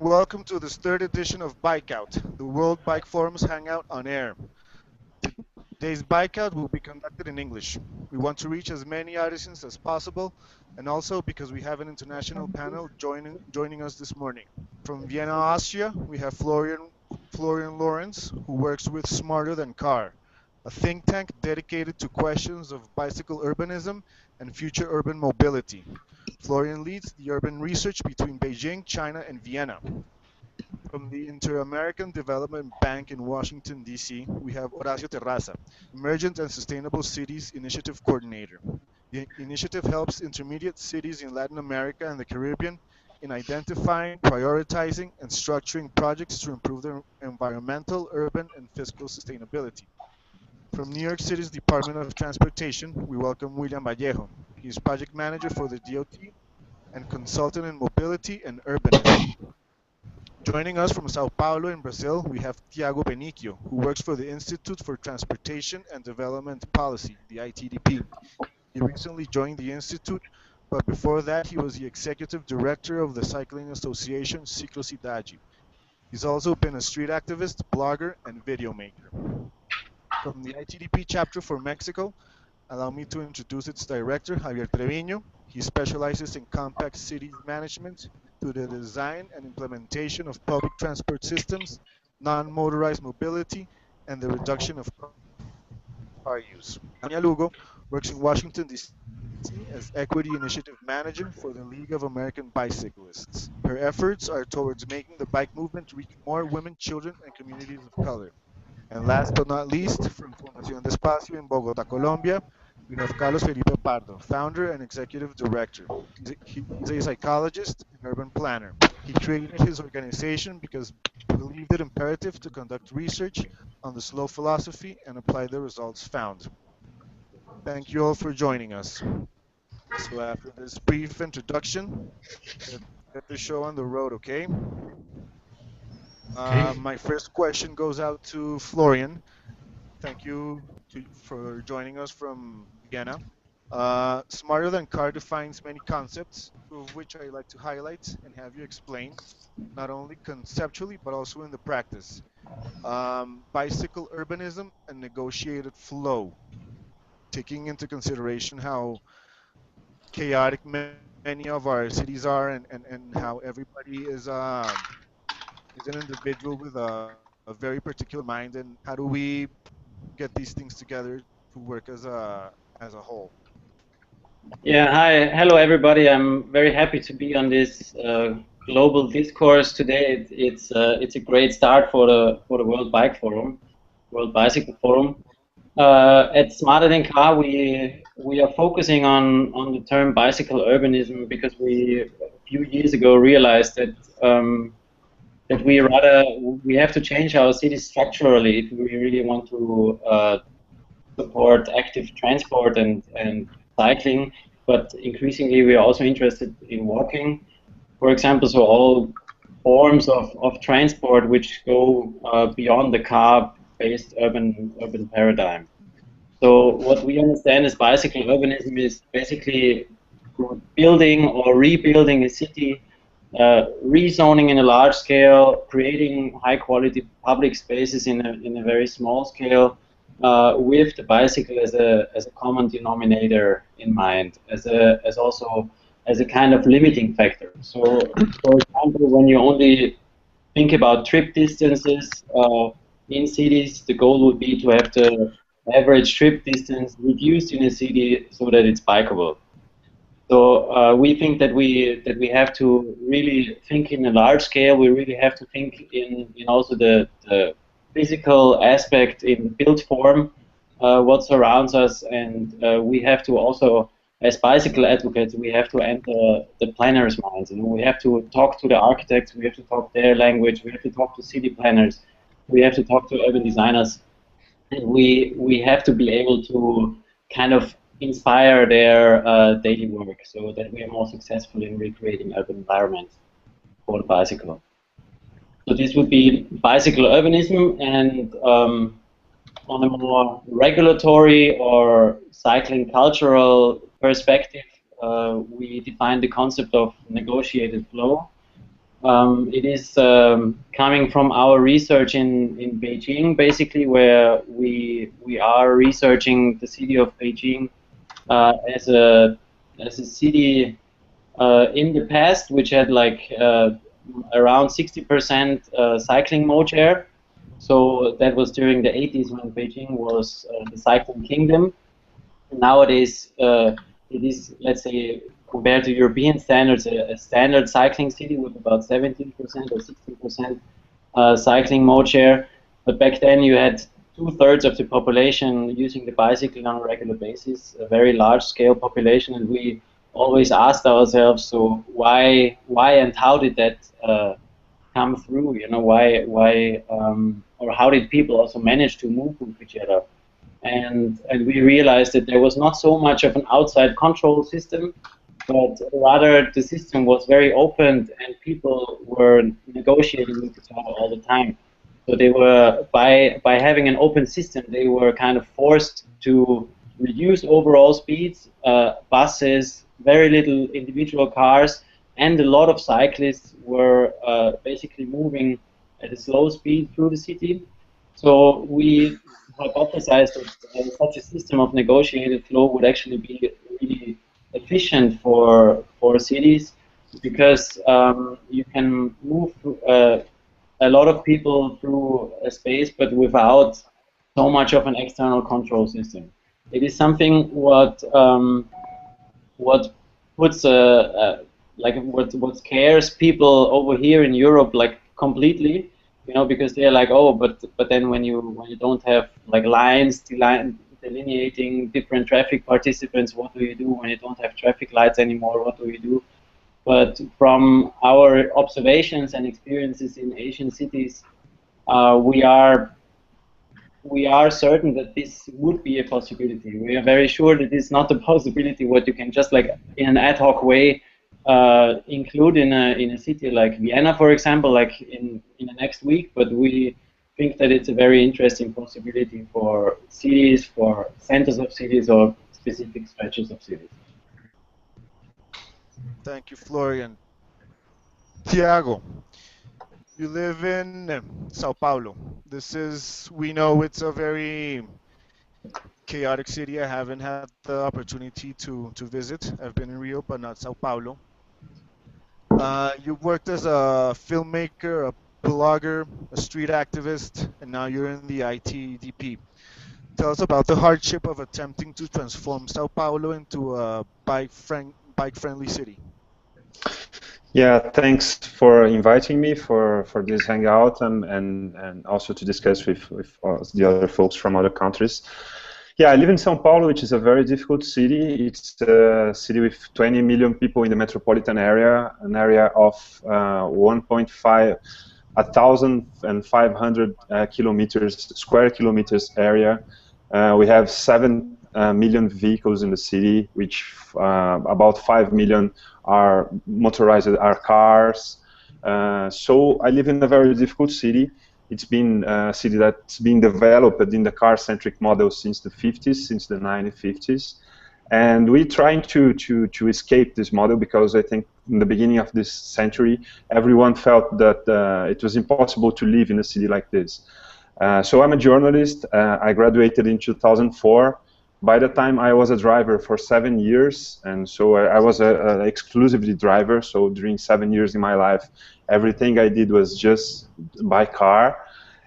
Welcome to this third edition of BikeOut, the World Bike Forum's hangout on air. Today's BikeOut will be conducted in English. We want to reach as many artisans as possible, and also because we have an international panel joining us this morning. From Vienna, Austria, we have Florian Lawrence, who works with Smarter Than Car, a think tank dedicated to questions of bicycle urbanism and future urban mobility. Florian leads the urban research between Beijing, China, and Vienna. From the Inter-American Development Bank in Washington, D.C., we have Horacio Terraza, Emergent and Sustainable Cities Initiative Coordinator. The initiative helps intermediate cities in Latin America and the Caribbean in identifying, prioritizing, and structuring projects to improve their environmental, urban, and fiscal sustainability. From New York City's Department of Transportation, we welcome William Vallejo. He's project manager for the DOT and consultant in mobility and urbanism. Joining us from Sao Paulo in Brazil, we have Tiago Benicchio, who works for the Institute for Transportation and Development Policy, the ITDP. He recently joined the institute, but before that, he was the executive director of the cycling association Ciclocidade. He's also been a street activist, blogger, and video maker. From the ITDP chapter for Mexico, allow me to introduce its director, Javier Treviño. He specializes in compact cities management through the design and implementation of public transport systems, non-motorized mobility, and the reduction of car use. Anya Lugo works in Washington, D.C. as Equity Initiative Manager for the League of American Bicyclists. Her efforts are towards making the bike movement reach more women, children, and communities of color. And last but not least, from Fundación Despacio in Bogotá, Colombia, we have Carlos Felipe Pardo, founder and executive director. He's a psychologist and urban planner. He created his organization because he believed it imperative to conduct research on the slow philosophy and apply the results found. Thank you all for joining us. So after this brief introduction, let's get the show on the road, okay? My first question goes out to Florian. Thank you for joining us from Vienna. Smarter Than Car defines many concepts, two of which I like to highlight and have you explain, not only conceptually but also in the practice. Bicycle urbanism and negotiated flow, taking into consideration how chaotic many of our cities are and how everybody is an individual with a very particular mind, and how do we get these things together to work as a whole. Yeah, hi, hello everybody. I'm very happy to be on this global discourse today. It's a great start for the World Bike Forum, World Bicycle Forum. At Smarter Than Car, we are focusing on the term bicycle urbanism because we a few years ago realized that that we have to change our cities structurally if we really want to support active transport and cycling, but increasingly we are also interested in walking, for example, so all forms of transport which go beyond the car-based urban paradigm. So what we understand as bicycle urbanism is basically building or rebuilding a city, rezoning in a large scale, creating high-quality public spaces in a very small scale, with the bicycle as a common denominator in mind, as also as a kind of limiting factor. So, for example, when you only think about trip distances in cities, the goal would be to have the average trip distance reduced in a city so that it's bikeable. So we think that we have to really think in a large scale. We really have to think in also the physical aspect in built form, what surrounds us, and we have to also, as bicycle advocates, we have to enter the planners' minds. And we have to talk to the architects. We have to talk their language. We have to talk to city planners. We have to talk to urban designers. And we have to be able to kind of inspire their daily work so that we are more successful in recreating urban environments for the bicycle. So this would be bicycle urbanism, and on a more regulatory or cycling cultural perspective, we define the concept of negotiated flow. It is coming from our research in Beijing, basically, where we are researching the city of Beijing as a city in the past, which had like around 60% cycling mode share. So that was during the 80s when Beijing was the cycling kingdom. Nowadays, it is, let's say, compared to European standards, a standard cycling city with about 17% or 16% cycling mode share. But back then, you had two-thirds of the population using the bicycle on a regular basis, a very large-scale population, and we always asked ourselves, so why, and how did that come through? You know, or how did people also manage to move with each other? And we realized that there was not so much of an outside control system, but rather the system was very open and people were negotiating with each other all the time. So they were, by having an open system, they were kind of forced to reduce overall speeds, buses, very little individual cars, and a lot of cyclists were basically moving at a slow speed through the city. So we hypothesized that such a system of negotiated flow would actually be really efficient for cities because you can move a lot of people through a space, but without so much of an external control system. It is something what puts like what scares people over here in Europe like completely, you know, because they're like, oh, but then when you don't have like lines delineating different traffic participants, what do you do when you don't have traffic lights anymore? What do you do? But from our observations and experiences in Asian cities, we are certain that this would be a possibility. We are very sure that it's not a possibility what you can just like in an ad hoc way include in a city like Vienna, for example, like in the next week. But we think that it's a very interesting possibility for cities, for centers of cities, or specific stretches of cities. Thank you, Florian. Tiago, you live in Sao Paulo. This is, we know it's a very chaotic city. I haven't had the opportunity to visit. I've been in Rio, but not Sao Paulo. You worked as a filmmaker, a blogger, a street activist, and now you're in the ITDP. Tell us about the hardship of attempting to transform Sao Paulo into a bike-friendly city. Yeah, thanks for inviting me for this hangout and also to discuss with the other folks from other countries. Yeah, I live in São Paulo, which is a very difficult city. It's a city with 20 million people in the metropolitan area, an area of 1,500 square kilometers area. We have 7 million vehicles in the city, which about 5 million are motorized, are cars. So I live in a very difficult city. It's been a city that's been developed in the car-centric model since the 50s, since the 1950s. And we're trying to escape this model because I think in the beginning of this century, everyone felt that it was impossible to live in a city like this. So I'm a journalist. I graduated in 2004. By the time I was a driver for 7 years, and so I was a exclusively driver. So during 7 years in my life, everything I did was just by car.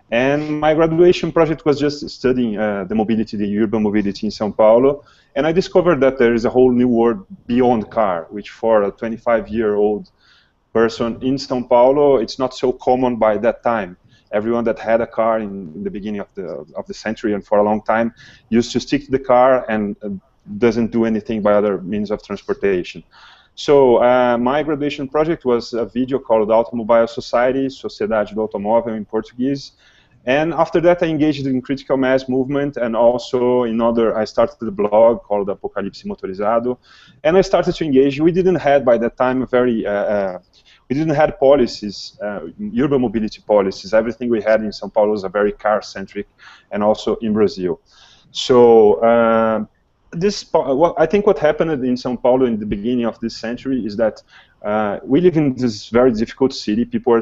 And my graduation project was just studying the mobility, the urban mobility in São Paulo. And I discovered that there is a whole new world beyond car, which for a 25-year-old person in São Paulo, it's not so common by that time. Everyone that had a car in the beginning of the century and for a long time used to stick to the car and doesn't do anything by other means of transportation. So my graduation project was a video called Automobile Society, Sociedade do Automóvel in Portuguese. And after that, I engaged in critical mass movement and also I started a blog called Apocalipse Motorizado. And I started to engage. We didn't have, by that time, we didn't have policies, urban mobility policies. Everything we had in São Paulo was a very car-centric, and also in Brazil. So I think what happened in São Paulo in the beginning of this century is that We live in this very difficult city. People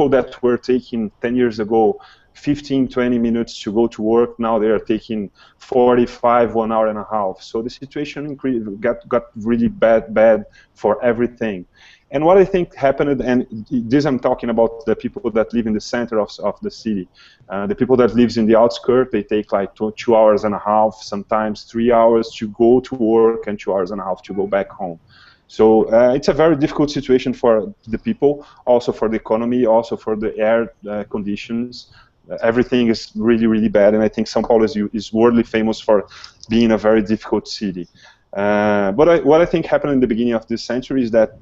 that were taking 10 years ago 15, 20 minutes to go to work, now they are taking 45, 1 hour and a half. So the situation got really bad for everything. And what I think happened, and this I'm talking about the people that live in the center of the city. The people that lives in the outskirts, they take like 2 hours and a half, sometimes 3 hours to go to work and 2 hours and a half to go back home. So it's a very difficult situation for the people, also for the economy, also for the air conditions. Everything is really, really bad, and I think São Paulo is worldly famous for being a very difficult city. But what I think happened in the beginning of this century is that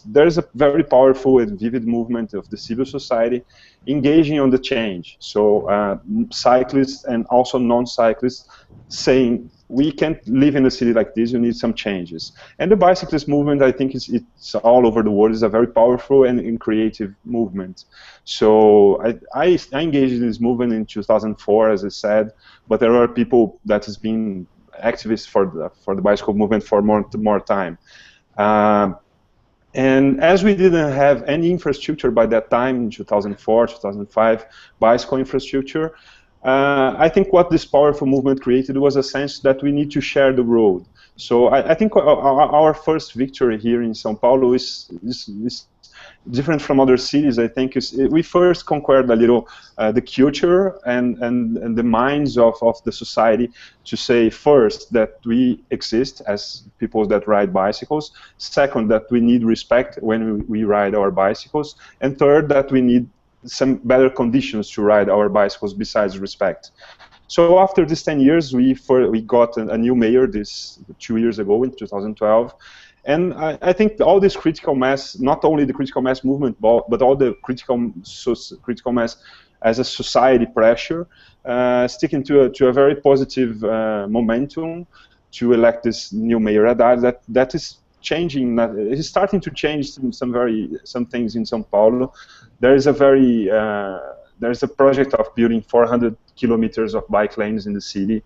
there is a very powerful and vivid movement of the civil society engaging on the change. So cyclists and also non-cyclists saying, we can't live in a city like this, you need some changes. And the bicyclist movement, I think it's all over the world, is a very powerful and creative movement. So I engaged in this movement in 2004, as I said, but there are people that has been activists for the bicycle movement for more time. And as we didn't have any infrastructure by that time, in 2004, 2005, bicycle infrastructure, I think what this powerful movement created was a sense that we need to share the road. So I think our first victory here in São Paulo is different from other cities. I think we first conquered a little the culture and the minds of the society to say, first, that we exist as people that ride bicycles, second, that we need respect when we ride our bicycles, and third, that we need some better conditions to ride our bicycles besides respect. So after these 10 years, we got a new mayor 2 years ago in 2012. And I think all this critical mass, not only the critical mass movement, but all the critical mass as a society pressure, sticking to a very positive momentum to elect this new mayor Haddad that is changing. It is starting to change some things in São Paulo. There is a project of building 400 kilometers of bike lanes in the city.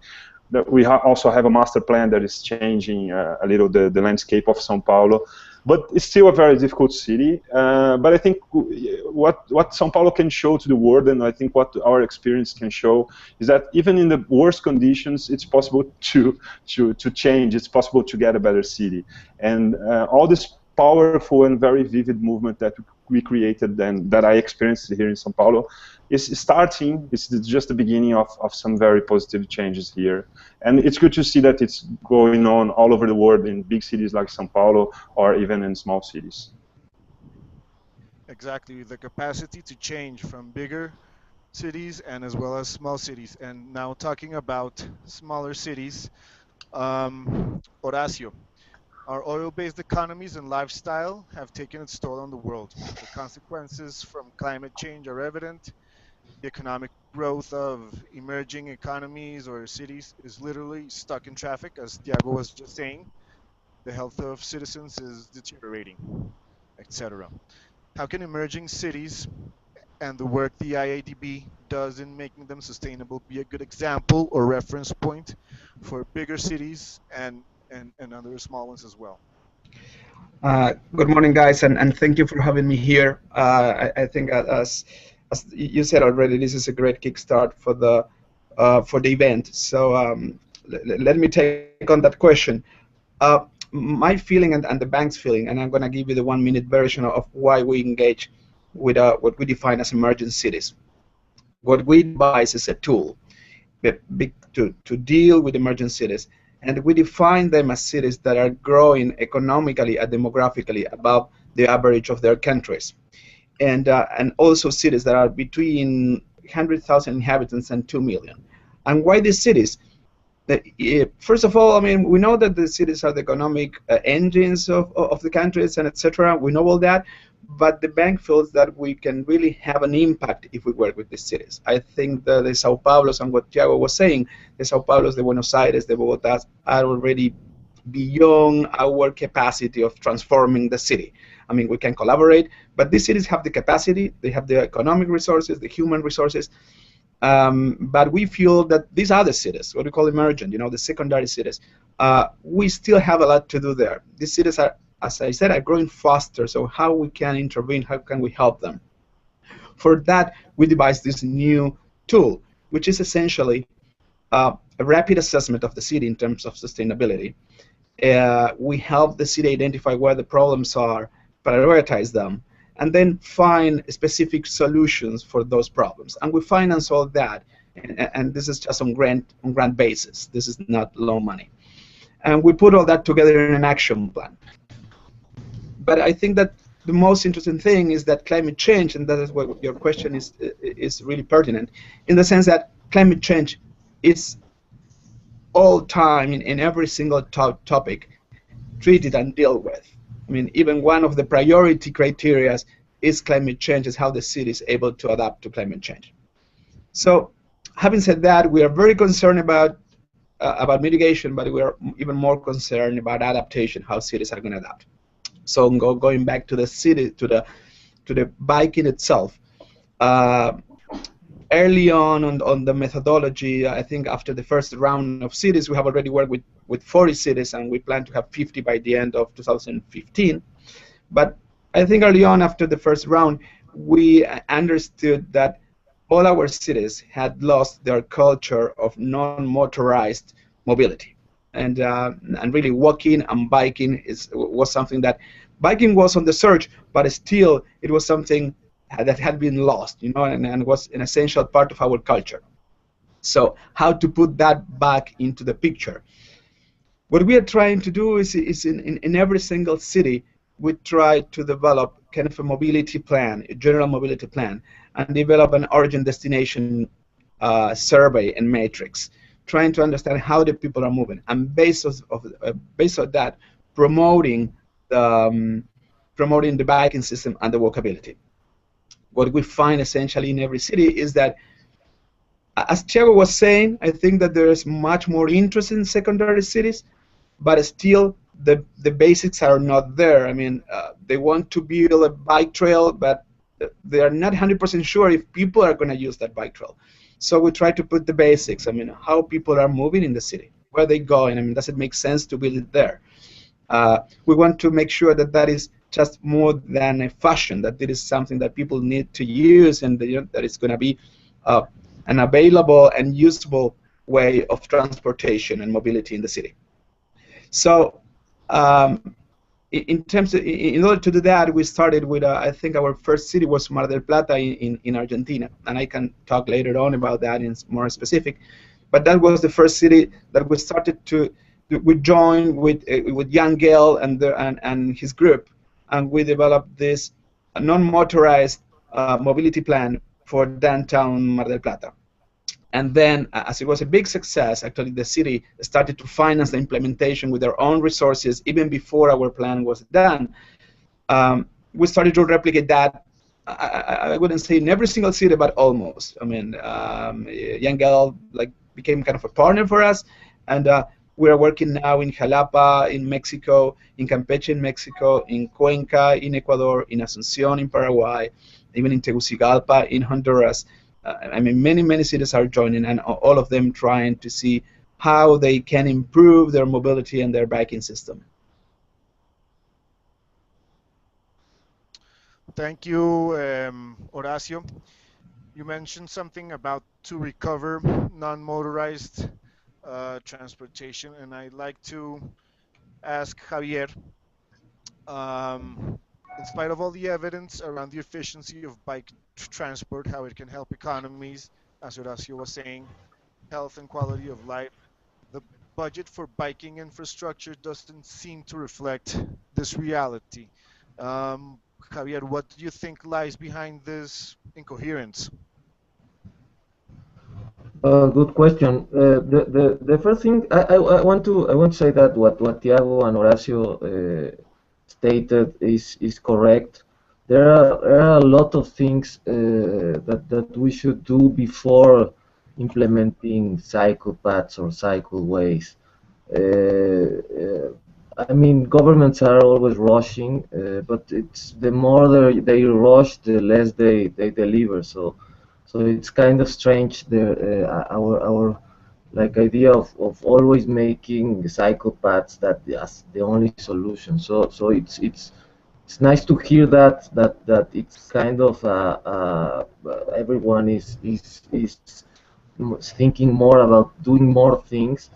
We also have a master plan that is changing a little the landscape of São Paulo, but it's still a very difficult city. But I think what São Paulo can show to the world, and I think what our experience can show, is that even in the worst conditions, it's possible to change. It's possible to get a better city, and all this powerful and very vivid movement that we created and that I experienced here in São Paulo is starting. It's just the beginning of some very positive changes here. And it's good to see that it's going on all over the world in big cities like São Paulo or even in small cities. Exactly, the capacity to change from bigger cities and as well as small cities. And now talking about smaller cities, Horacio, our oil-based economies and lifestyle have taken its toll on the world. The consequences from climate change are evident. The economic growth of emerging economies or cities is literally stuck in traffic, as Thiago was just saying. The health of citizens is deteriorating, etc. How can emerging cities and the work the IADB does in making them sustainable be a good example or reference point for bigger cities and other small ones as well? Good morning, guys, and thank you for having me here. I think as you said already, this is a great kickstart for the event. So let me take on that question. My feeling and the bank's feeling, and I'm going to give you the 1-minute version of why we engage with what we define as emerging cities. What we devise is a tool to deal with emerging cities, and we define them as cities that are growing economically and demographically above the average of their countries, and also cities that are between 100,000 inhabitants and 2 million. And why these cities? First of all, I mean, we know that the cities are the economic engines of the countries and etc. We know all that, but the bank feels that we can really have an impact if we work with these cities. I think the Sao Paulos and what Thiago was saying, the Sao Paulos, the Buenos Aires, the Bogotas are already beyond our capacity of transforming the city. I mean, we can collaborate, but these cities have the capacity, they have the economic resources, the human resources, but we feel that these other cities, what we call emergent, the secondary cities, we still have a lot to do there. These cities are as I said, are growing faster. So how we can intervene, how can we help them? For that, we devised this new tool, which is essentially a rapid assessment of the city in terms of sustainability. We help the city identify where the problems are, prioritize them, and then find specific solutions for those problems. And we finance all that, and this is just on grant basis. This is not loan money. And we put all that together in an action plan. But I think that the most interesting thing is that climate change, and that is what your question is really pertinent, in the sense that climate change is all time in every single topic treated and dealt with. I mean, even one of the priority criteria is climate change, is how the city is able to adapt to climate change. So, having said that, we are very concerned about mitigation, but we are even more concerned about adaptation, how cities are going to adapt. So, going back to the city, to the biking itself. Early on the methodology, I think after the first round of cities, we have already worked with 40 cities, and we plan to have 50 by the end of 2015. But I think early on, after the first round, we understood that all our cities had lost their culture of non-motorized mobility, and really walking and biking was something that biking was on the surge, but still it was something that had been lost, and was an essential part of our culture. So how to put that back into the picture? What we are trying to do is in every single city, we try to develop kind of a mobility plan, a general mobility plan, and develop an origin destination survey and matrix, trying to understand how the people are moving, and based on that, promoting the biking system and the walkability. What we find essentially in every city is that, as Thiago was saying, I think that there is much more interest in secondary cities, but still the basics are not there. I mean, they want to build a bike trail, but they are not 100% sure if people are going to use that bike trail. So we try to put the basics. I mean, how people are moving in the city, where they going. I mean, does it make sense to build it there? We want to make sure that that is just more than a fashion, that it is something that people need to use, and that it's going to be an available and usable way of transportation and mobility in the city. So in order to do that, we started with, I think our first city was Mar del Plata in Argentina, and I can talk later on about that in more specific, but that was the first city that we started we joined with Jan Gale and his group, and we developed this non-motorized mobility plan for downtown Mar del Plata. And then, as it was a big success, actually the city started to finance the implementation with their own resources even before our plan was done. We started to replicate that. I wouldn't say in every single city, but almost. I mean, Jan Gale became kind of a partner for us, and we are working now in Jalapa, in Mexico, in Campeche, in Mexico, in Cuenca, in Ecuador, in Asunción, in Paraguay, even in Tegucigalpa, in Honduras. I mean, many cities are joining, and all of them trying to see how they can improve their mobility and their biking system. Thank you, Horacio. You mentioned something about to recover non-motorized transportation, and I'd like to ask Javier, in spite of all the evidence around the efficiency of bike transport, how it can help economies, as Horacio was saying, health and quality of life, the budget for biking infrastructure doesn't seem to reflect this reality. Javier, what do you think lies behind this incoherence? Good question. The first thing I want to say that what Tiago and Horacio stated is correct. There are a lot of things that we should do before implementing cycle paths or cycle ways. I mean, governments are always rushing, but it's the more they rush, the less they deliver. So it's kind of strange. Our like idea of always making cycle paths that as the only solution. So it's nice to hear that it's kind of everyone is thinking more about doing more things.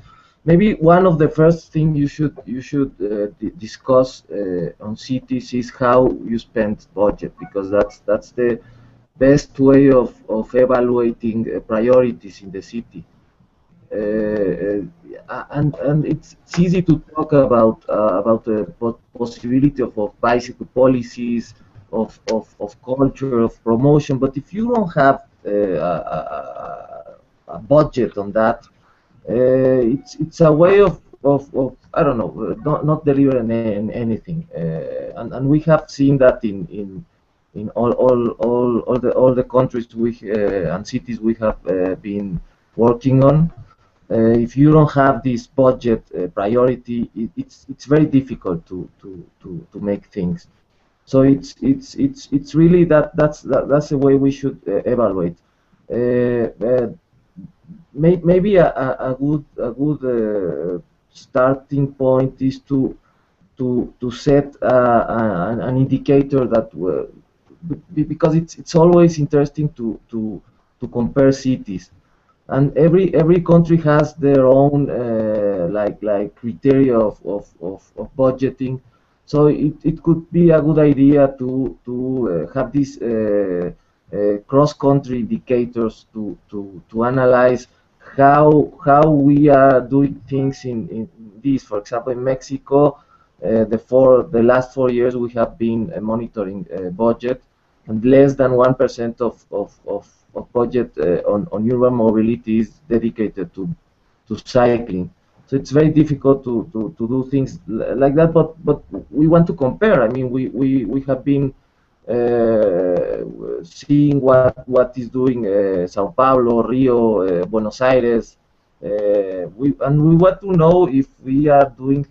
Maybe one of the first thing you should discuss on cities is how you spend budget, because that's the best way of evaluating priorities in the city. And it's easy to talk about the possibility of bicycle policies, of culture, of promotion. But if you don't have a budget on that, it's a way of I don't know, not delivering anything. And we have seen that in all the countries and cities we have been working on. If you don't have this budget priority, it's very difficult to make things. So it's really that's the way we should evaluate. Maybe a good starting point is to set an indicator that because it's always interesting to compare cities, and every country has their own like criteria of budgeting. So it could be a good idea to have these cross country indicators to analyze how we are doing things in this. For example, in Mexico, the last 4 years we have been monitoring budget, and less than 1% of budget on urban mobility is dedicated to cycling. So it's very difficult to do things like that, but we want to compare. I mean, we have been seeing what is doing Sao Paulo, Rio, Buenos Aires. We want to know if we are doing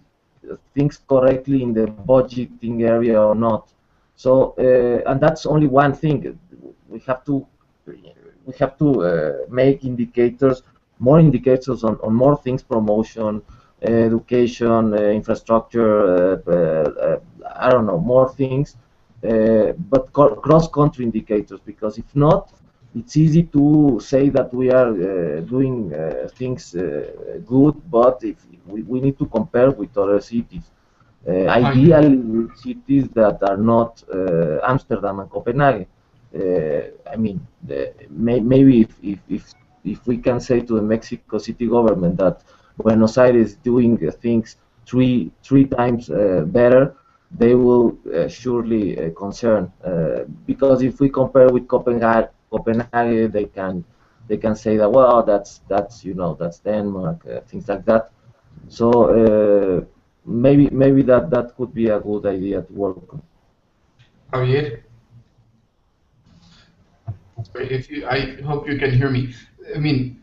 things correctly in the budgeting area or not. So and that's only one thing. We have to make indicators, more indicators on more things: promotion, education, infrastructure. I don't know, more things, but cross-country indicators. Because if not, it's easy to say that we are doing things good, but if we need to compare with other cities, I know. ideally with cities that are not Amsterdam and Copenhagen. I mean, maybe if we can say to the Mexico City government that Buenos Aires is doing things three times better, they will surely concern. Because if we compare with Copenhagen, they can say that, well, that's Denmark, things like that. So maybe that could be a good idea to work on. Javier, sorry, if you, I hope you can hear me. I mean,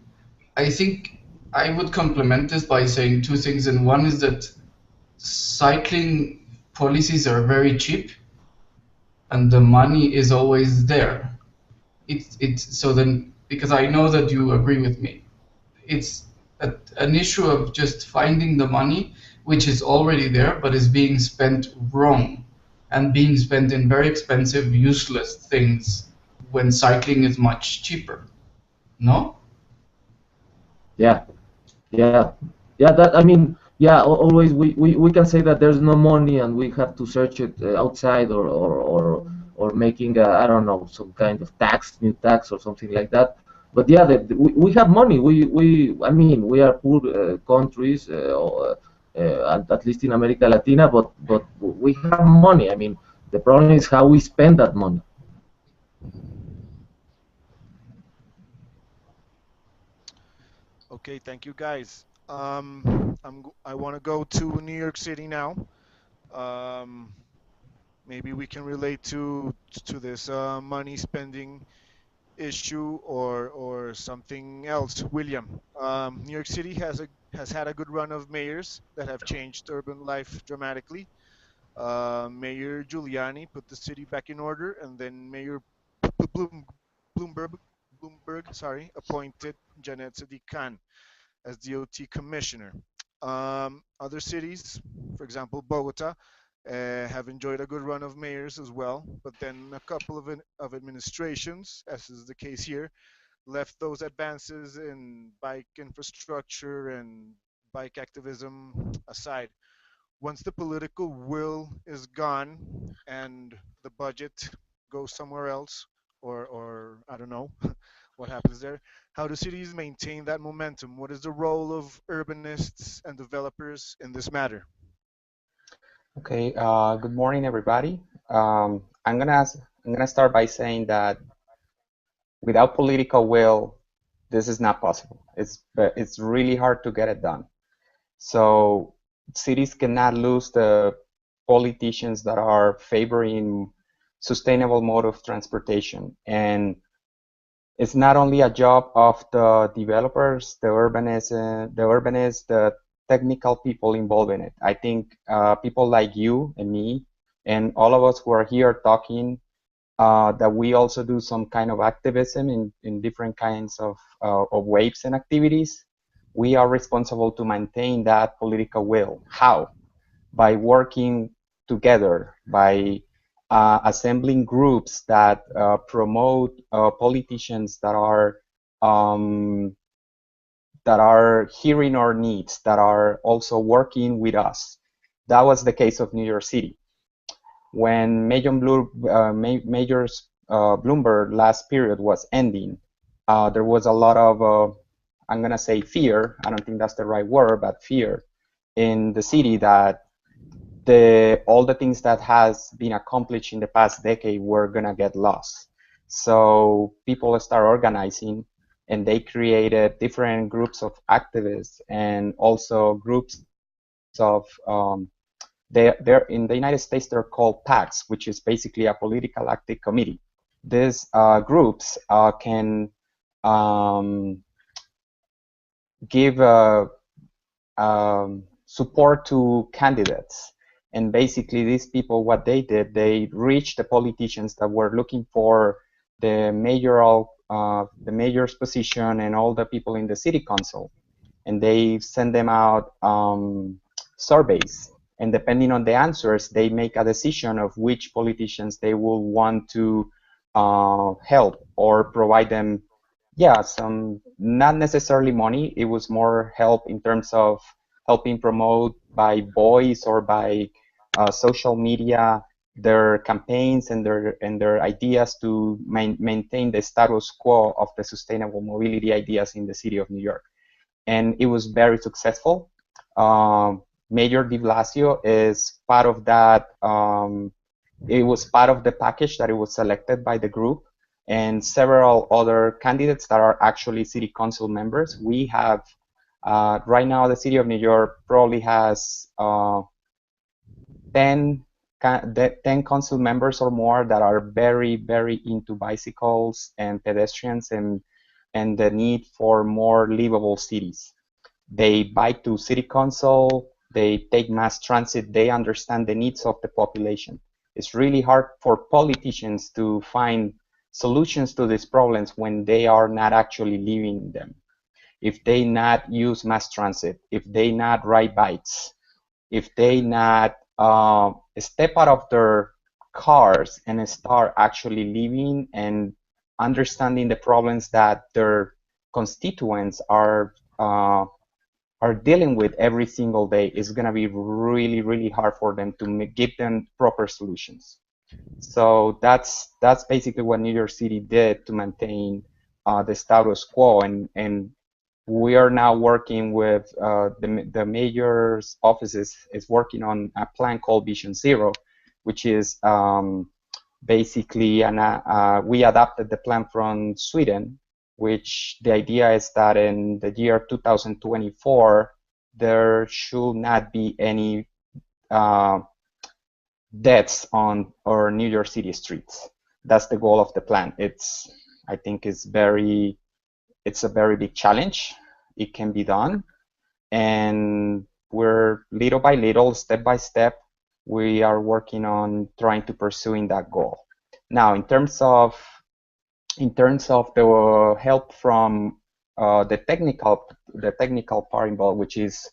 I think I would complement this by saying two things, and one is that cycling policies are very cheap, and the money is always there. It's so then, because I know that you agree with me, it's an issue of just finding the money, which is already there, but is being spent wrong and being spent in very expensive, useless things when cycling is much cheaper. No? Yeah, yeah, yeah. That, I mean, yeah. Always we can say that there's no money and we have to search it outside, or making I don't know, some kind of new tax or something like that. But yeah, we have money. We I mean, we are poor countries, at least in America Latina, but we have money. I mean, the problem is how we spend that money. Okay, thank you guys. I want to go to New York City now. Um, Maybe we can relate to this money spending issue or something else. William, New York City has had a good run of mayors that have changed urban life dramatically. Mayor Giuliani put the city back in order, and then Mayor Bloom, Bloomberg, sorry, appointed Janet Sadiq Khan. as DOT commissioner. Other cities, for example, Bogota, have enjoyed a good run of mayors as well, but then a couple of administrations, as is the case here, left those advances in bike infrastructure and bike activism aside. Once the political will is gone and the budget goes somewhere else, or I don't know what happens there, how do cities maintain that momentum? What is the role of urbanists and developers in this matter? Okay, good morning, everybody. I'm gonna start by saying that without political will, this is not possible. It's really hard to get it done. So cities cannot lose the politicians that are favoring sustainable mode of transportation. And it's not only a job of the developers, the technical people involved in it. I think people like you and me and all of us who are here talking, that we also do some kind of activism in different kinds of waves and activities. We are responsible to maintain that political will. How? By working together, by assembling groups that promote politicians um, that are hearing our needs, that are also working with us. That was the case of New York City. When Bloomberg last period was ending, there was a lot of, I'm going to say fear, I don't think that's the right word, but fear in the city that all the things that has been accomplished in the past decade were gonna get lost. So people start organizing, and they created different groups of activists and also groups of they're in the United States they're called PACs, which is basically a political active committee. These groups can give support to candidates. And basically, these people, what they did, they reached the politicians that were looking for the mayor's position and all the people in the city council, and they send them out surveys. And depending on the answers, they make a decision of which politicians they will want to help or provide them, yeah, some, not necessarily money. It was more help in terms of helping promote by voice or by social media their campaigns and their ideas to maintain the status quo of the sustainable mobility ideas in the city of New York. And it was very successful. Mayor de Blasio is part of that. It was part of the package that it was selected by the group, and several other candidates that are actually city council members. We have right now the city of New York probably has 10 council members or more that are very, very into bicycles and pedestrians and the need for more livable cities. They bike to city council, they take mass transit, they understand the needs of the population. It's really hard for politicians to find solutions to these problems when they are not actually living them. If they not use mass transit, if they not ride bikes, if they not step out of their cars and start actually living and understanding the problems that their constituents are dealing with every single day, is going to be really, really hard for them to give them proper solutions. So that's basically what New York City did to maintain the status quo, and we are now working with the mayor's offices is working on a plan called Vision Zero, which is basically we adapted the plan from Sweden, which the idea is that in the year 2024 there should not be any deaths on our New York City streets. That's the goal of the plan. I think it's a very big challenge. It can be done, and we're little by little, step by step, we are working on trying to pursuing that goal. Now, in terms of the help from the technical part involved, which is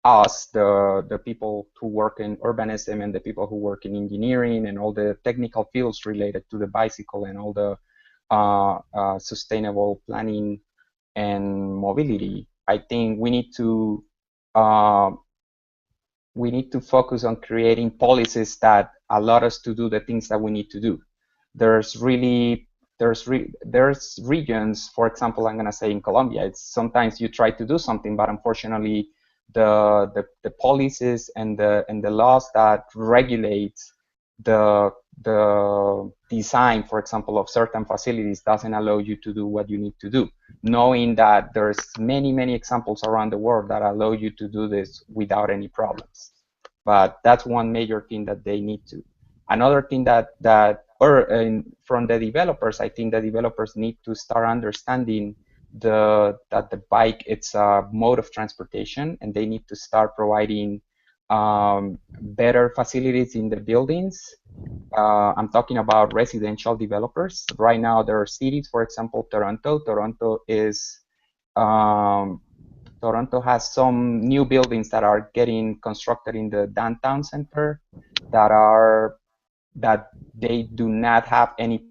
us, the people who work in urbanism and the people who work in engineering and all the technical fields related to the bicycle and all the sustainable planning and mobility. I think uh, we need to focus on creating policies that allow us to do the things that we need to do. There's regions, for example, I'm going to say in Colombia, it's sometimes you try to do something, but unfortunately the policies and the laws that regulate the design, for example, of certain facilities doesn't allow you to do what you need to do, knowing that there's many examples around the world that allow you to do this without any problems. But that's one major thing that they need to. Another thing from the developers, I think the developers need to start understanding that the bike, it's a mode of transportation, and they need to start providing better facilities in the buildings. I'm talking about residential developers. Right now, there are cities, for example, Toronto. Toronto has some new buildings that are getting constructed in the downtown center that they do not have any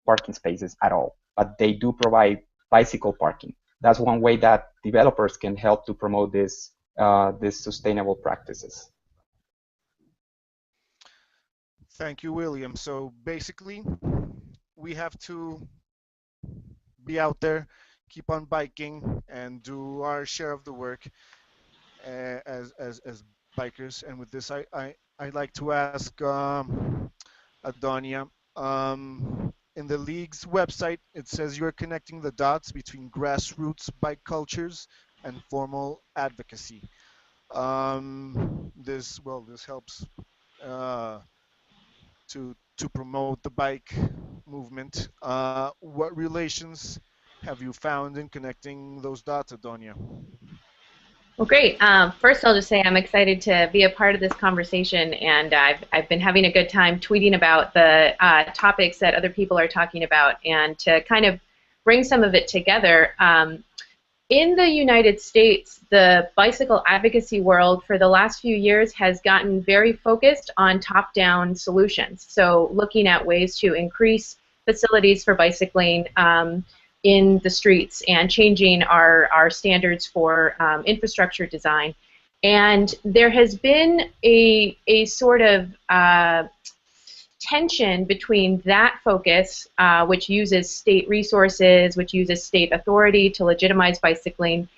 parking spaces at all, but they do provide bicycle parking. That's one way that developers can help to promote these sustainable practices. Thank you, William. So basically, we have to be out there, keep on biking, and do our share of the work as bikers. And with this, I'd like to ask Adonia. In the league's website, it says you're connecting the dots between grassroots bike cultures and formal advocacy. This helps uh, to promote the bike movement. What relations have you found in connecting those dots, Adonia? Well, great. First, I'll just say I'm excited to be a part of this conversation, and I've been having a good time tweeting about the topics that other people are talking about, and to kind of bring some of it together. In the United States, the bicycle advocacy world for the last few years has gotten very focused on top-down solutions. So looking at ways to increase facilities for bicycling in the streets and changing our standards for infrastructure design. And there has been a sort of tension between that focus, which uses state resources, which uses state authority to legitimize bicycling,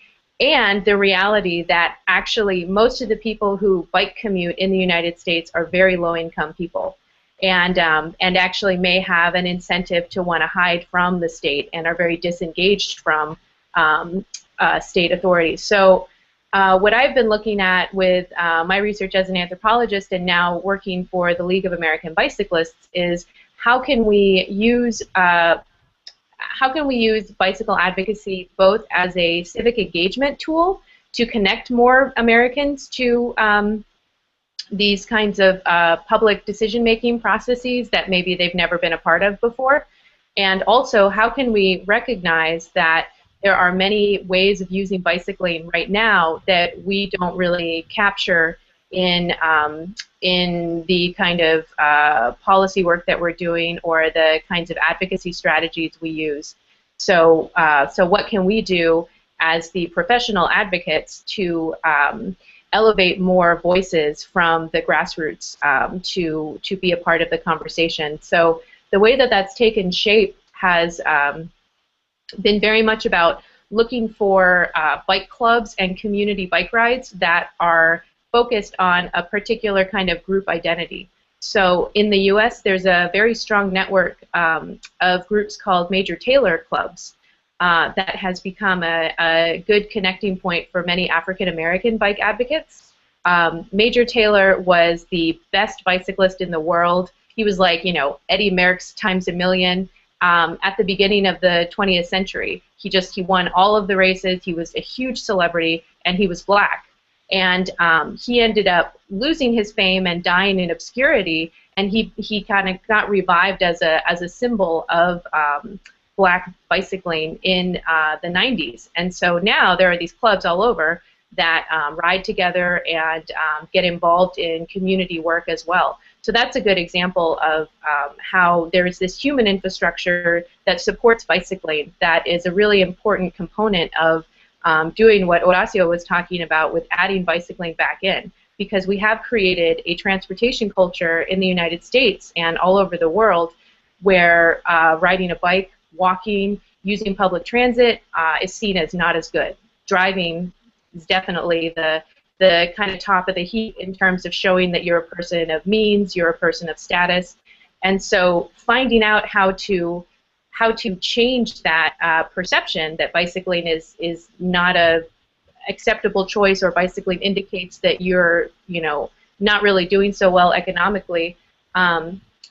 and the reality that actually most of the people who bike commute in the United States are very low-income people, and actually may have an incentive to want to hide from the state and are very disengaged from state authorities. So what I've been looking at with my research as an anthropologist and now working for the League of American Bicyclists is how can we use bicycle advocacy both as a civic engagement tool to connect more Americans to these kinds of public decision-making processes that maybe they've never been a part of before, and also how can we recognize that there are many ways of using bicycling right now that we don't really capture in the kind of policy work that we're doing or the kinds of advocacy strategies we use. So, so what can we do as the professional advocates to elevate more voices from the grassroots to be a part of the conversation? So the way that that's taken shape has been very much about looking for bike clubs and community bike rides that are focused on a particular kind of group identity. So in the US, there's a very strong network of groups called Major Taylor clubs that has become a good connecting point for many African American bike advocates. Major Taylor was the best bicyclist in the world. He was like, you know, Eddie Merckx times a million. At the beginning of the 20th century. He won all of the races, he was a huge celebrity, and he was black. And he ended up losing his fame and dying in obscurity, and he kind of got revived as a symbol of black bicycling in the 90s. And so now there are these clubs all over that ride together and get involved in community work as well. So that's a good example of how there's this human infrastructure that supports bicycling that is a really important component of doing what Horacio was talking about with adding bicycling back in, because we have created a transportation culture in the United States and all over the world where riding a bike, walking, using public transit is seen as not as good. Driving is definitely the kind of top of the heap in terms of showing that you're a person of means, you're a person of status. And so finding out how to change that perception that bicycling is not a acceptable choice, or bicycling indicates that you're, not really doing so well economically.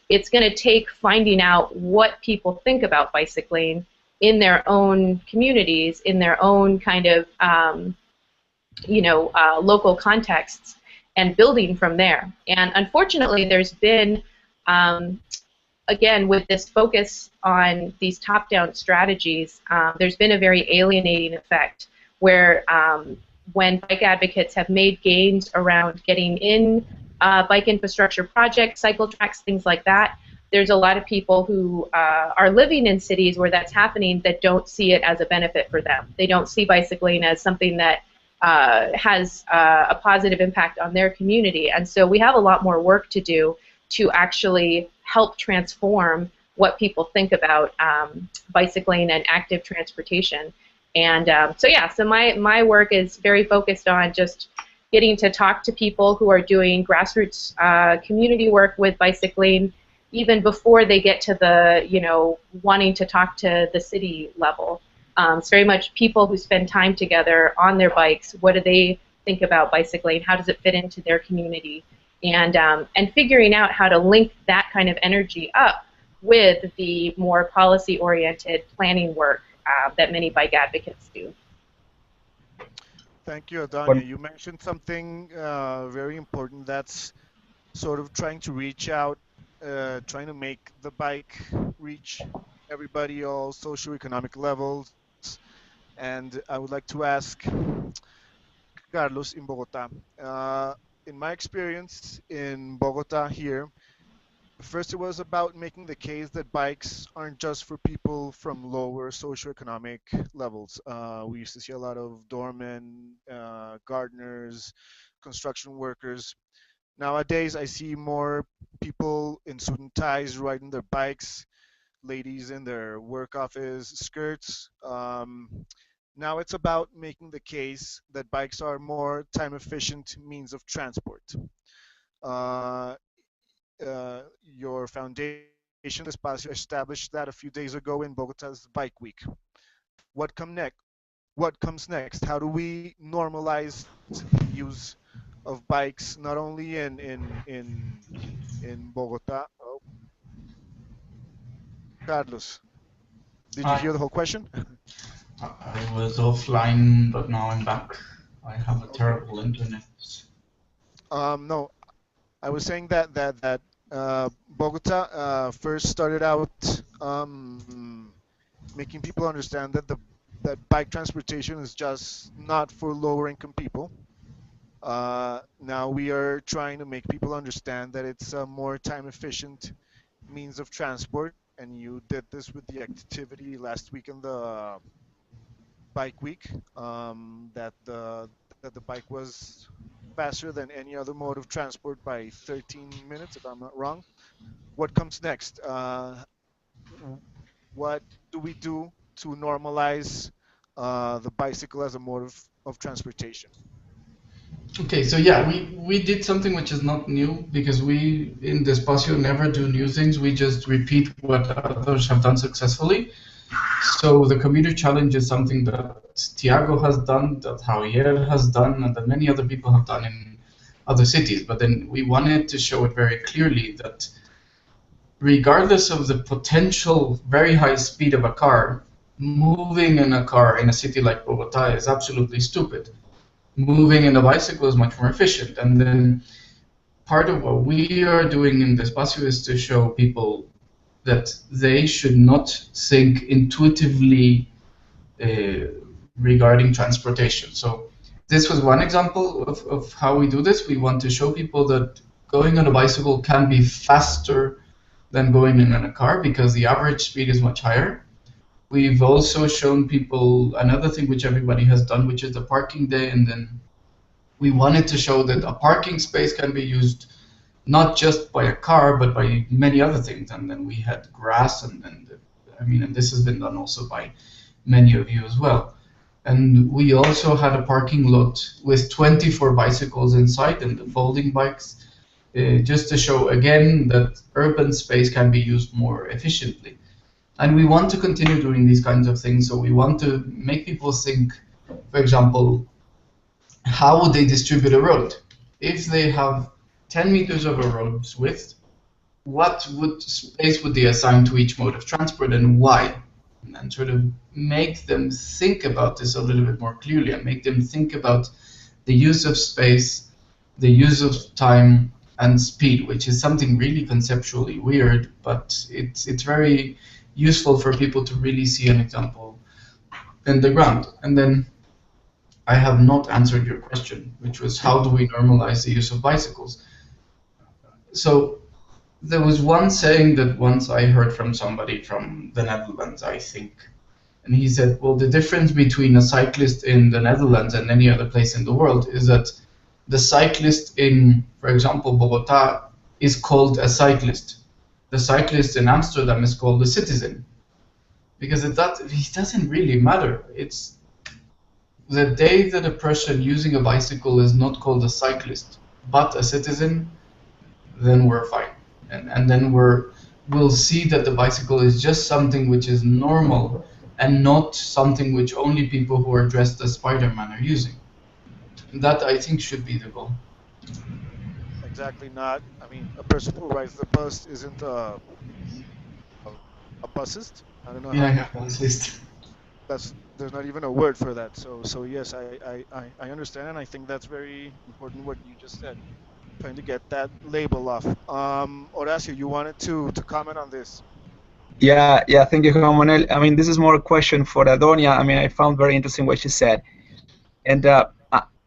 It's going to take finding out what people think about bicycling in their own communities, in their own kind of, local contexts, and building from there. And unfortunately, there's been, again, with this focus on these top-down strategies, there's been a very alienating effect where when bike advocates have made gains around getting in bike infrastructure projects, cycle tracks, things like that, there's a lot of people who are living in cities where that's happening that don't see it as a benefit for them. They don't see bicycling as something that has a positive impact on their community. And so we have a lot more work to do to actually help transform what people think about bicycling and active transportation. And so my work is very focused on just getting to talk to people who are doing grassroots community work with bicycling, even before they get to the, wanting to talk to the city level. It's very much people who spend time together on their bikes. What do they think about bicycling? How does it fit into their community? And figuring out how to link that kind of energy up with the more policy-oriented planning work that many bike advocates do. Thank you, Adanya. You mentioned something very important. That's sort of trying to reach out, trying to make the bike reach everybody, all socioeconomic levels. And I would like to ask Carlos in Bogota. In my experience in Bogota here, first it was about making the case that bikes aren't just for people from lower socioeconomic levels. We used to see a lot of doormen, gardeners, construction workers. Nowadays, I see more people in suit and ties riding their bikes, ladies in their work office skirts. Now it's about making the case that bikes are more time efficient means of transport. Uh, your foundation, Espacio, established that a few days ago in Bogota's Bike Week. What come next? What comes next? How do we normalize the use of bikes not only in Bogota? Oh, Carlos, did you Hi. hear the whole question? I was offline, but now I'm back. I have a Okay. terrible internet. No, I was saying that Bogota first started out making people understand that bike transportation is just not for lower income people. Now we are trying to make people understand that it's a more time efficient means of transport, and you did this with the activity last week in the bike week. That the bike was faster than any other mode of transport by 13 minutes, if I'm not wrong. What comes next? What do we do to normalize the bicycle as a mode of transportation? Okay, so yeah, we did something which is not new because we in Despacio never do new things. We just repeat what others have done successfully. So the commuter challenge is something that Tiago has done, that Javier has done, and that many other people have done in other cities. But then we wanted to show it very clearly that regardless of the potential very high speed of a car, moving in a car in a city like Bogota is absolutely stupid. Moving in a bicycle is much more efficient. And then part of what we are doing in Despacio is to show people that they should not think intuitively regarding transportation. So this was one example of how we do this. We want to show people that going on a bicycle can be faster than going in a car because the average speed is much higher. We've also shown people another thing which everybody has done, which is the parking day, and then we wanted to show that a parking space can be used not just by a car, but by many other things. And then we had grass, and this has been done also by many of you as well. And we also had a parking lot with 24 bicycles inside and the folding bikes, just to show again that urban space can be used more efficiently. And we want to continue doing these kinds of things. So we want to make people think, for example, how would they distribute a road? If they have 10 meters of a road's width, what space would they assign to each mode of transport and why? And sort of make them think about this a little bit more clearly and make them think about the use of space, the use of time, and speed, which is something really conceptually weird, but it's very useful for people to really see an example in the ground. And then I have not answered your question, which was how do we normalize the use of bicycles? So there was one saying that once I heard from somebody from the Netherlands, I think, and he said, well, the difference between a cyclist in the Netherlands and any other place in the world is that the cyclist in, for example, Bogota is called a cyclist. The cyclist in Amsterdam is called a citizen. Because it doesn't really matter. It's the day that a person using a bicycle is not called a cyclist, but a citizen, then we're fine. And then we'll see that the bicycle is just something which is normal and not something which only people who are dressed as Spider-Man are using. That, I think, should be the goal. Exactly not. I mean, a person who rides the bus isn't a busist. I don't know how. Yeah, busist. There's not even a word for that. So yes, I understand, and I think that's very important what you just said. Trying to get that label off. Horacio, you wanted to comment on this. Yeah, thank you, Juan Manuel. I mean, this is more a question for Adonia. I mean, I found very interesting what she said, and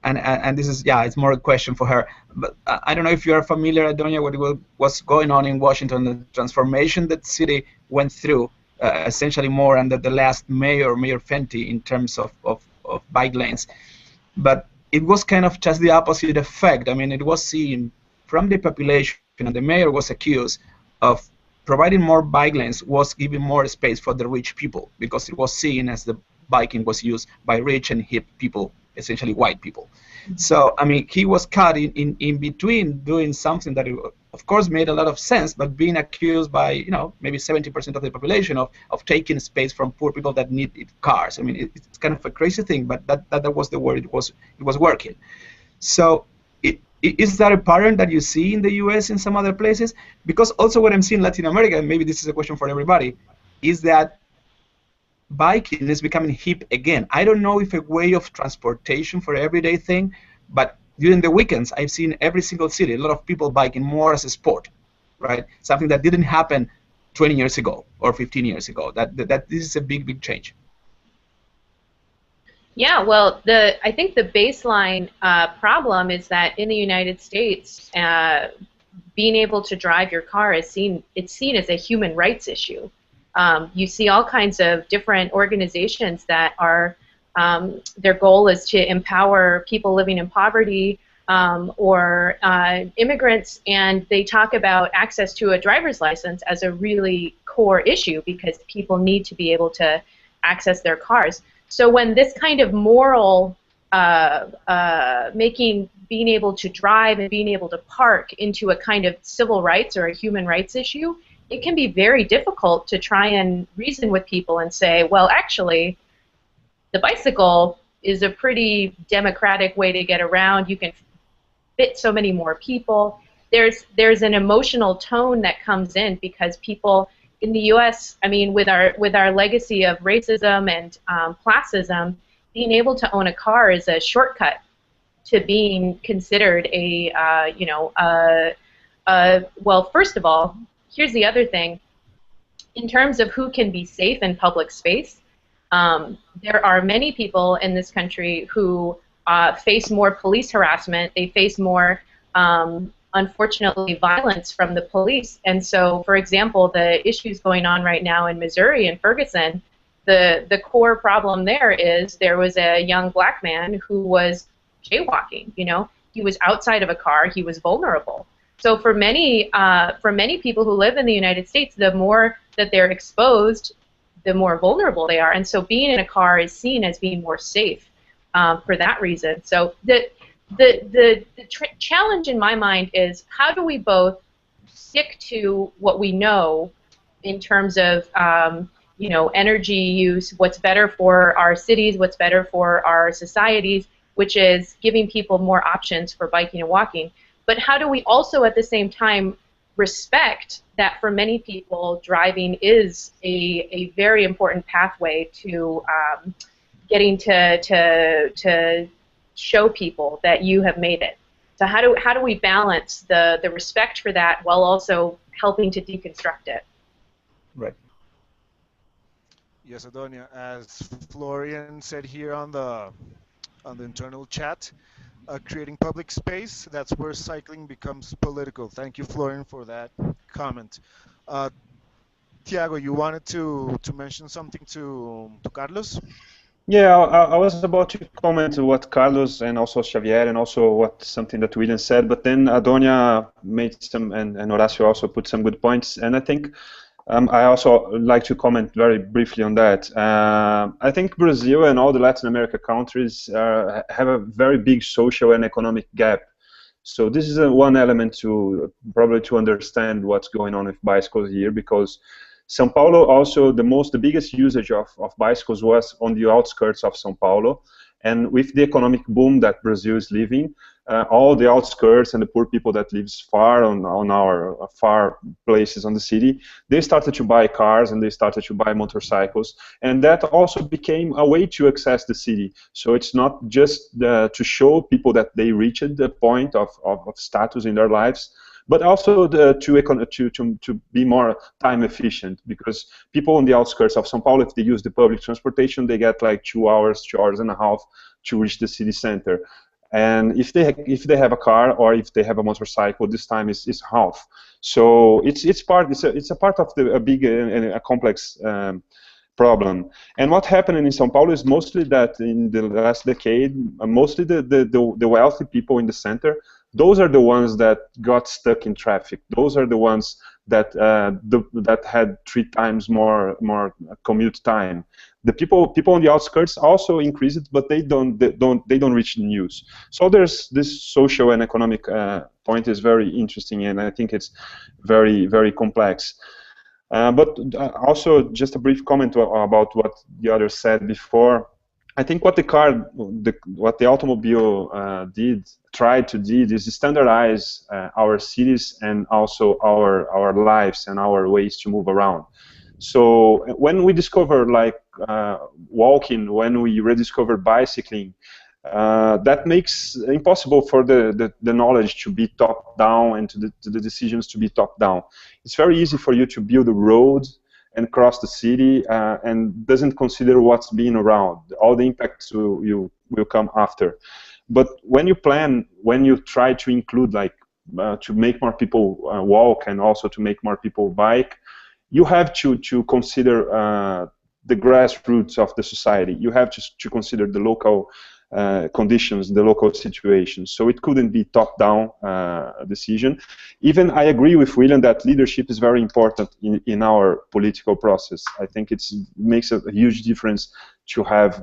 and this is, yeah, it's more a question for her. But I don't know if you are familiar, Adonia, what was going on in Washington, the transformation that city went through, essentially more under the last mayor, Mayor Fenty, in terms of bike lanes. But it was kind of just the opposite effect. I mean, it was seen from the population, and the mayor was accused of providing more bike lanes was giving more space for the rich people, because it was seen as the biking was used by rich and hip people, essentially white people. So, I mean, he was caught in between doing something that, of course, made a lot of sense, but being accused by, maybe 70% of the population of taking space from poor people that needed cars. I mean, it's kind of a crazy thing, but that was the word it was working. So, is that a pattern that you see in the US and some other places? Because also what I'm seeing in Latin America, and maybe this is a question for everybody, is that biking is becoming hip again. I don't know if a way of transportation for everyday thing, but during the weekends, I've seen every single city, a lot of people biking more as a sport, right? Something that didn't happen 20 years ago or 15 years ago. That this is a big change. Yeah, well, I think the baseline problem is that in the United States, being able to drive your car it's seen as a human rights issue. You see all kinds of different organizations that are their goal is to empower people living in poverty or immigrants, and they talk about access to a driver's license as a really core issue because people need to be able to access their cars. So when this kind of moral making being able to drive and being able to park into a kind of civil rights or a human rights issue, it can be very difficult to try and reason with people and say, well, actually, the bicycle is a pretty democratic way to get around. You can fit so many more people. There's an emotional tone that comes in because people in the U.S., I mean, with our legacy of racism and classism, being able to own a car is a shortcut to being considered well, first of all, here's the other thing. in terms of who can be safe in public space, there are many people in this country who face more police harassment. They face more, unfortunately, violence from the police. And so, for example, the issues going on right now in Missouri and Ferguson, the core problem there was a young black man who was jaywalking. You know, he was outside of a car. He was vulnerable. So for many people who live in the United States, the more that they're exposed, the more vulnerable they are. And so being in a car is seen as being more safe for that reason. So the challenge in my mind is, how do we both stick to what we know in terms of energy use, what's better for our cities, what's better for our societies, which is giving people more options for biking and walking. But how do we also at the same time respect that for many people driving is a very important pathway to getting to show people that you have made it. So how do we balance the respect for that while also helping to deconstruct it? Right. Yes, Adonia, as Florian said here on the internal chat, creating public space, that's where cycling becomes political. Thank you, Florian, for that comment. Uh, Tiago, you wanted to mention something to Carlos? Yeah, I was about to comment what Carlos and also Xavier and also what something that William said, but then Adonia made some and Horacio also put some good points, and I think I also like to comment very briefly on that. I think Brazil and all the Latin America countries have a very big social and economic gap. So this is one element to probably to understand what's going on with bicycles here, because São Paulo also the biggest usage of bicycles was on the outskirts of São Paulo, and with the economic boom that Brazil is living, all the outskirts and the poor people that lives far on our far places on the city, they started to buy cars and they started to buy motorcycles, and that also became a way to access the city. So it's not just to show people that they reached the point of status in their lives, but also to be more time efficient, because people on the outskirts of São Paulo, if they use the public transportation, they get like 2 hours, 2 hours and a half to reach the city center. And if they have a car or if they have a motorcycle, this time is half. So it's a part of a big and a complex problem. And what happened in São Paulo is mostly that in the last decade, mostly the wealthy people in the center, those are the ones that got stuck in traffic. Those are the ones that that had 3 times more commute time. The people on the outskirts also increase it, but they don't reach the news. So there's this social and economic point is very interesting, and I think it's very complex. But also just a brief comment about what the others said before. I think what what the automobile tried to do is standardize our cities and also our lives and our ways to move around. So when we discover like walking, when we rediscover bicycling, that makes impossible for the knowledge to be top down and to the decisions to be top down. It's very easy for you to build a road and cross the city and doesn't consider what's been around. All the impacts will come after. But when you plan, when you try to include like to make more people walk and also to make more people bike, you have to consider the grassroots of the society. You have to consider the local conditions, the local situations. So it couldn't be top-down decision. Even I agree with William that leadership is very important in our political process. I think it makes a huge difference to have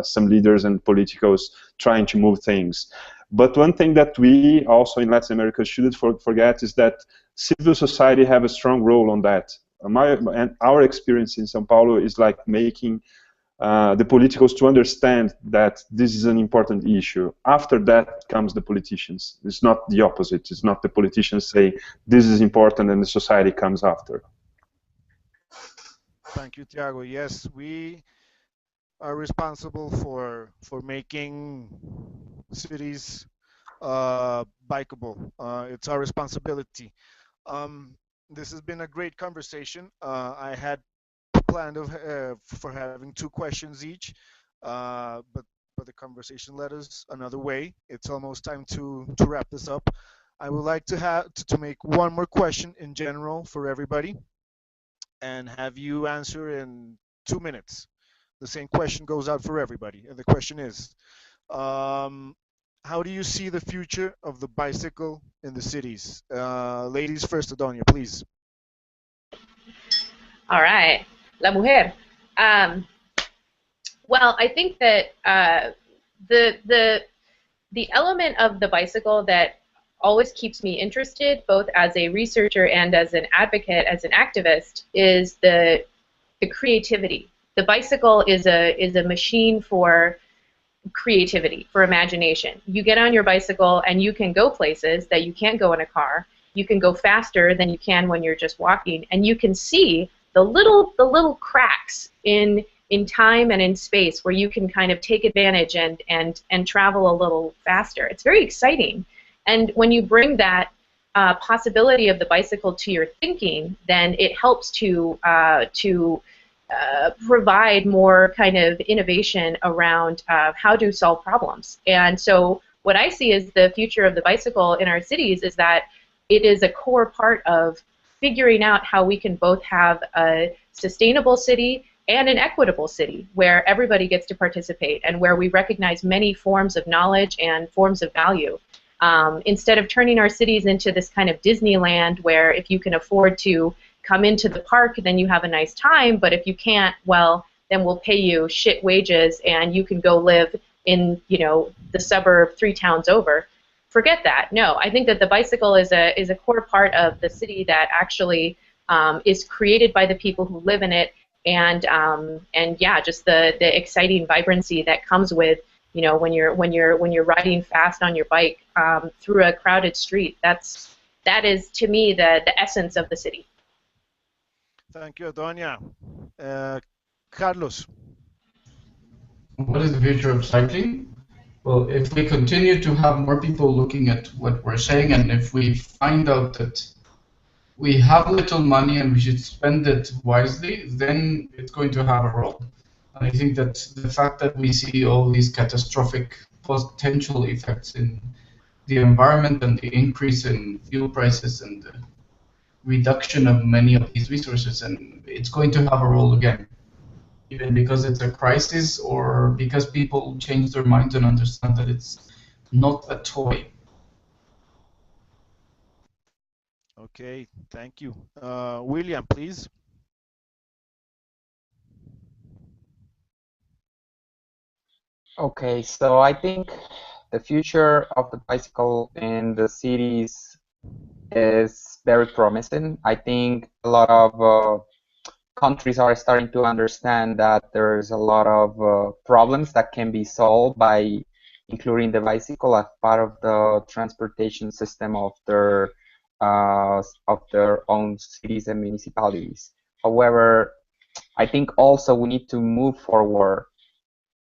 some leaders and politicals trying to move things. But one thing that we also in Latin America shouldn't forget is that civil society have a strong role on that. And our experience in São Paulo is like making the politicals to understand that this is an important issue. After that comes the politicians. It's not the opposite. It's not the politicians say this is important and the society comes after. Thank you, Tiago. Yes, we are responsible for making cities bikeable. It's our responsibility. This has been a great conversation. I had planned for having two questions each, but the conversation led us another way. It's almost time to wrap this up. I would like to have to make one more question in general for everybody, and have you answer in 2 minutes. The same question goes out for everybody, and the question is, um, how do you see the future of the bicycle in the cities? Ladies first, Adonia, please. All right, La Mujer. Um, well, I think that the the the element of the bicycle that always keeps me interested, both as a researcher and as an advocate, as an activist, is the creativity. The bicycle is a machine for creativity, for imagination. You get on your bicycle and you can go places that you can't go in a car. You can go faster than you can when you're just walking, and you can see the little cracks in time and in space where you can kind of take advantage and travel a little faster. It's very exciting. And when you bring that possibility of the bicycle to your thinking, then it helps to provide more kind of innovation around how to solve problems. And so what I see as the future of the bicycle in our cities is that it is a core part of figuring out how we can both have a sustainable city and an equitable city where everybody gets to participate and where we recognize many forms of knowledge and forms of value. Instead of turning our cities into this kind of Disneyland where if you can afford to come into the park, then you have a nice time, but if you can't, well, then we'll pay you shit wages and you can go live in, the suburb 3 towns over. Forget that. No, I think that the bicycle is a core part of the city that actually is created by the people who live in it, and yeah, just the exciting vibrancy that comes with when you're riding fast on your bike through a crowded street. That is to me the essence of the city. Thank you, Adonia. Carlos. What is the future of cycling? Well, if we continue to have more people looking at what we're saying, and if we find out that we have little money and we should spend it wisely, then it's going to have a role. And I think that the fact that we see all these catastrophic potential effects in the environment and the increase in fuel prices and the reduction of many of these resources, and it's going to have a role again, even because it's a crisis or because people change their minds and understand that it's not a toy. Okay, thank you. William, please. Okay, so I think the future of the bicycle in the cities is very promising. I think a lot of countries are starting to understand that there's a lot of problems that can be solved by including the bicycle as part of the transportation system of their own cities and municipalities. However, I think also we need to move forward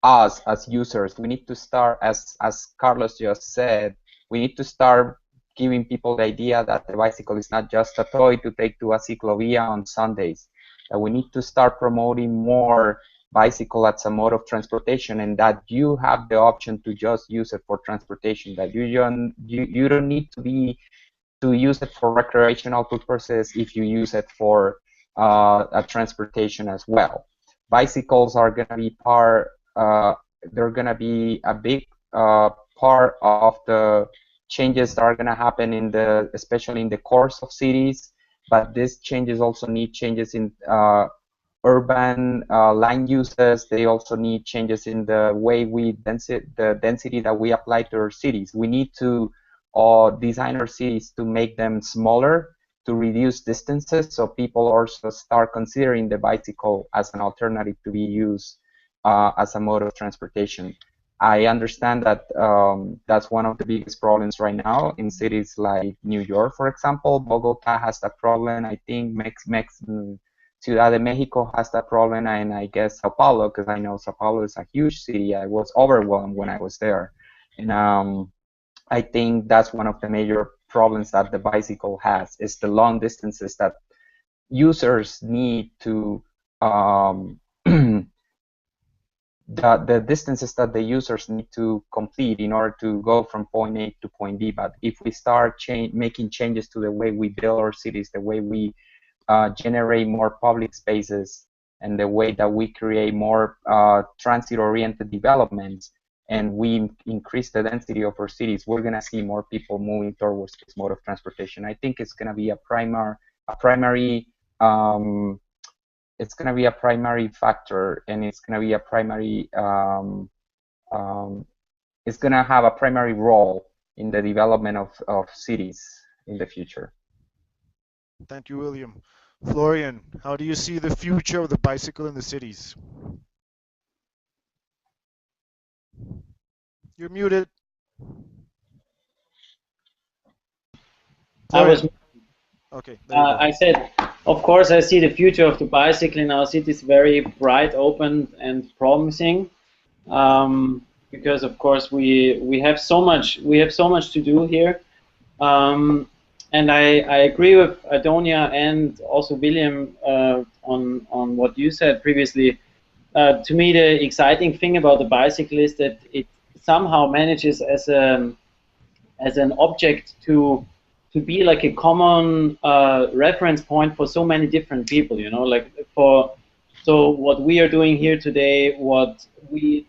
us as users. We need to start, as Carlos just said, we need to start giving people the idea that the bicycle is not just a toy to take to a ciclovia on Sundays. That we need to start promoting more bicycle as a mode of transportation, and that you have the option to just use it for transportation. That you don't need to use it for recreational purposes if you use it for a transportation as well. Bicycles are going to be they're going to be a big part of the changes that are going to happen especially in the cores of cities, but these changes also need changes in urban land uses. They also need changes in the way the density that we apply to our cities. We need to design our cities to make them smaller, to reduce distances, so people also start considering the bicycle as an alternative to be used as a mode of transportation. I understand that that's one of the biggest problems right now in cities like New York, for example. Bogota has that problem. I think Ciudad de Mexico has that problem, and I guess Sao Paulo, because I know Sao Paulo is a huge city. I was overwhelmed when I was there, and I think that's one of the major problems that the bicycle has. It's the long distances that users need to the distances that the users need to complete in order to go from point A to point B. But if we start making changes to the way we build our cities, the way we generate more public spaces, and the way that we create more transit-oriented developments, and we increase the density of our cities, we're going to see more people moving towards this mode of transportation. I think it's going to be a primary factor, and it's going to be a primary it's going to have a primary role in the development of cities in the future. Thank you, William. Florian, how do you see the future of the bicycle in the cities? You're muted. Florian. Okay, there you go. I said, of course, I see the future of the bicycle in our cities very bright, open, and promising. Because of course we have so much to do here. And I agree with Adonia and also William on what you said previously. To me, the exciting thing about the bicycle is that it somehow manages as an object to be like a common reference point for so many different people. You know, like so what we are doing here today, what we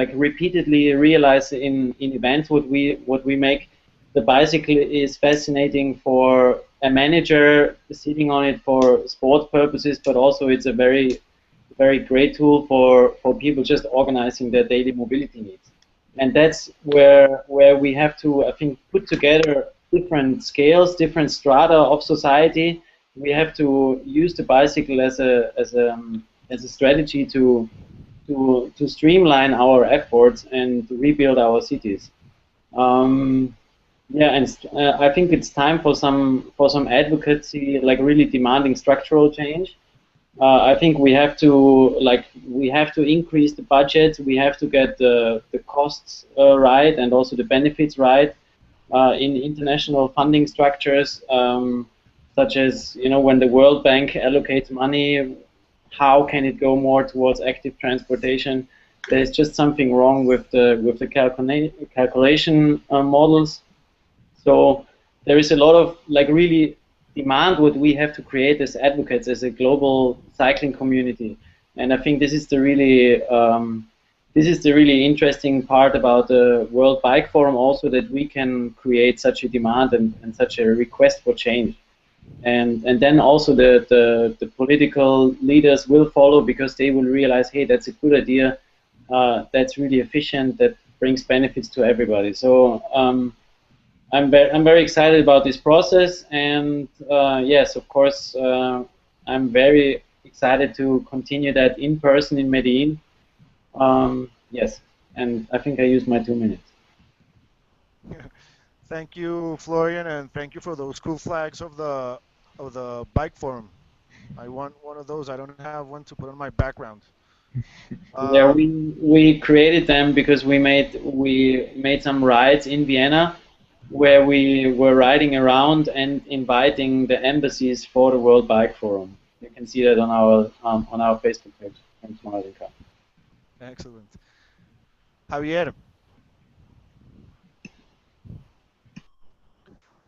like repeatedly realize in events, what we make. The bicycle is fascinating for a manager sitting on it for sport purposes, but also it's a very great tool for people just organizing their daily mobility needs. And that's where we have to, I think, put together different scales, different strata of society. We have to use the bicycle as a strategy to streamline our efforts and to rebuild our cities. Yeah, and I think it's time for some advocacy, like really demanding structural change. I think we have to increase the budget. We have to get the costs right and also the benefits right in international funding structures, such as, you know, when the World Bank allocates money, how can it go more towards active transportation? There's just something wrong with the calculation models. So there is a lot of like really demand what we have to create as advocates, as a global cycling community. And I think this is the really interesting part about the World Bike Forum also, that we can create such a demand and such a request for change. And then also the political leaders will follow, because they will realize, hey, that's a good idea, that's really efficient, that brings benefits to everybody. So I'm very excited about this process, and yes, of course, I'm very excited to continue that in person in Medellin. Yes, and I think I used my 2 minutes. Thank you, Florian, and thank you for those cool flags of the bike forum. I want one of those. I don't have one to put on my background. Yeah, we created them because we made some rides in Vienna, where we were riding around and inviting the embassies for the World Bike Forum. You can see that on our Facebook page. Thanks, Marika. Excellent. Javier.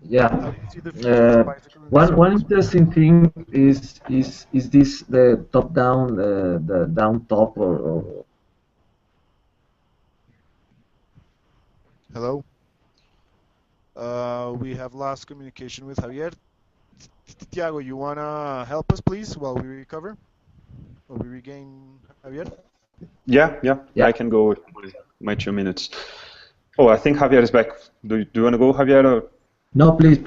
Yeah. How do you see the future of bicycle in the One cities? interesting thing is this the top down, the down top, or Hello. We have lost communication with Javier. Tiago, you wanna help us, please, while we recover, while we regain Javier? Yeah, Yeah. I can go with my 2 minutes. Oh, I think Javier is back. Do you want to go, Javier? Or? No, please.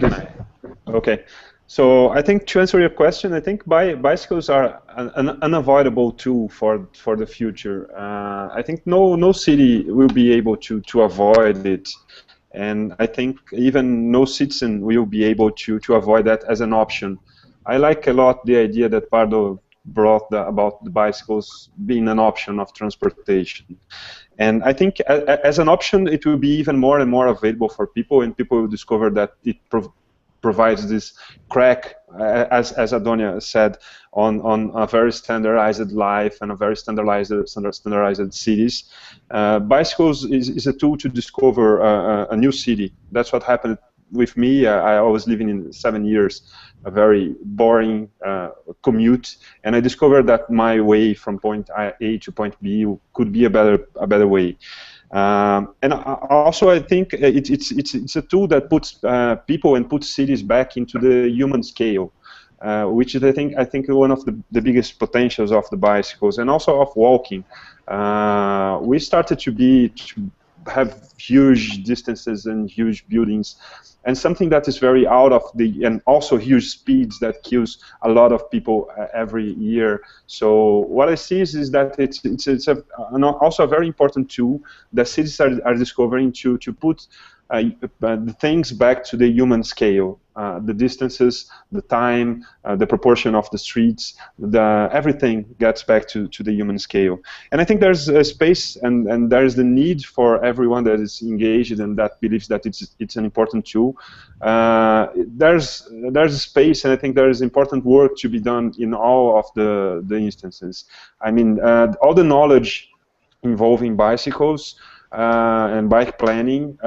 Okay. So I think to answer your question, I think bicycles are an unavoidable tool for the future. I think no city will be able to avoid it, and I think even no citizen will be able to avoid that as an option. I like a lot the idea that Pardo brought about the bicycles being an option of transportation. And I think as an option, it will be even more and more available for people, and people will discover that it provides this crack, as Adonia said, on a very standardized life and a very standardized cities. Bicycles is a tool to discover a new city. That's what happened with me. I was living in 7 years, a very boring commute, and I discovered that my way from point A to point B could be a better way. And also, I think it's a tool that puts people and puts cities back into the human scale, which is I think one of the biggest potentials of the bicycles, and also of walking. We started to have huge distances and huge buildings, and something that is very out of and also huge speeds that kills a lot of people every year. So what I see is that it's also a very important tool that cities are discovering to put the things back to the human scale, the distances, the time, the proportion of the streets, everything gets back to the human scale. And I think there's a space and there's the need for everyone that is engaged and that believes that it's an important tool. There's a space, and I think there is important work to be done in all of the instances. I mean, all the knowledge involving bicycles and bike planning,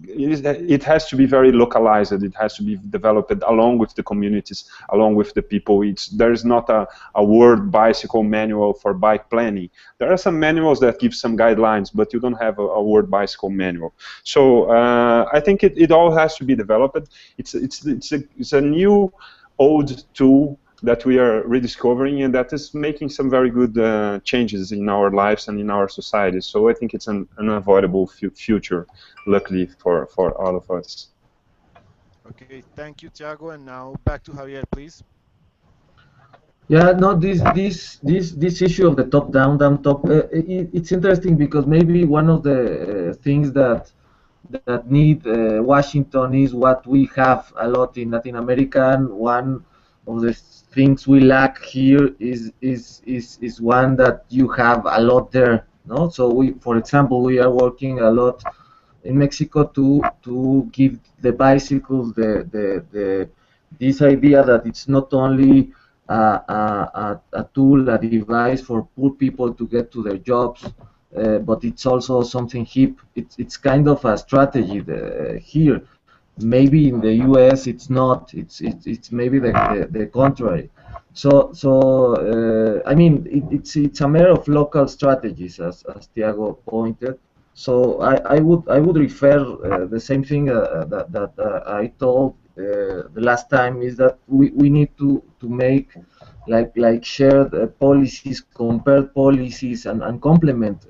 it has to be very localized. It has to be developed along with the communities, along with the people. There is not a word bicycle manual for bike planning. There are some manuals that give some guidelines, but you don't have a word bicycle manual. So I think it all has to be developed. It's a new old tool that we are rediscovering, and that is making some very good changes in our lives and in our society. So I think it's an unavoidable future, luckily for all of us. Okay, thank you, Thiago. And now back to Javier, please. Yeah, no, this issue of the top down, down top, it's interesting because maybe one of the things that need Washington is what we have a lot in Latin America, and one of the things we lack here is one that you have a lot there. No, so for example, we are working a lot in Mexico to give the bicycles this idea that it's not only a tool, a device for poor people to get to their jobs, but it's also something hip. It's kind of a strategy here. Maybe in the U.S. it's not. It's maybe the contrary. So I mean it's a matter of local strategies, as Thiago pointed. So I would refer the same thing that I told the last time, is that we need to make like shared policies, compared policies, and complement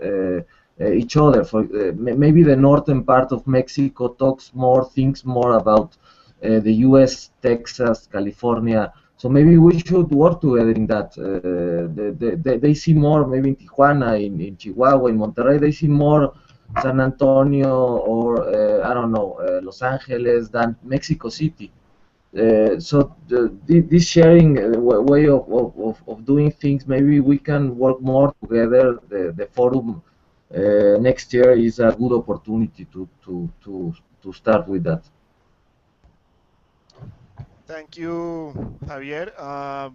each other. For maybe the northern part of Mexico thinks more about the U.S., Texas, California. So maybe we should work together in that. They see more maybe in Tijuana, in Chihuahua, in Monterrey. They see more San Antonio or I don't know, Los Angeles than Mexico City. So this sharing way of doing things, maybe we can work more together. The forum next year is a good opportunity to start with that. Thank you, Javier.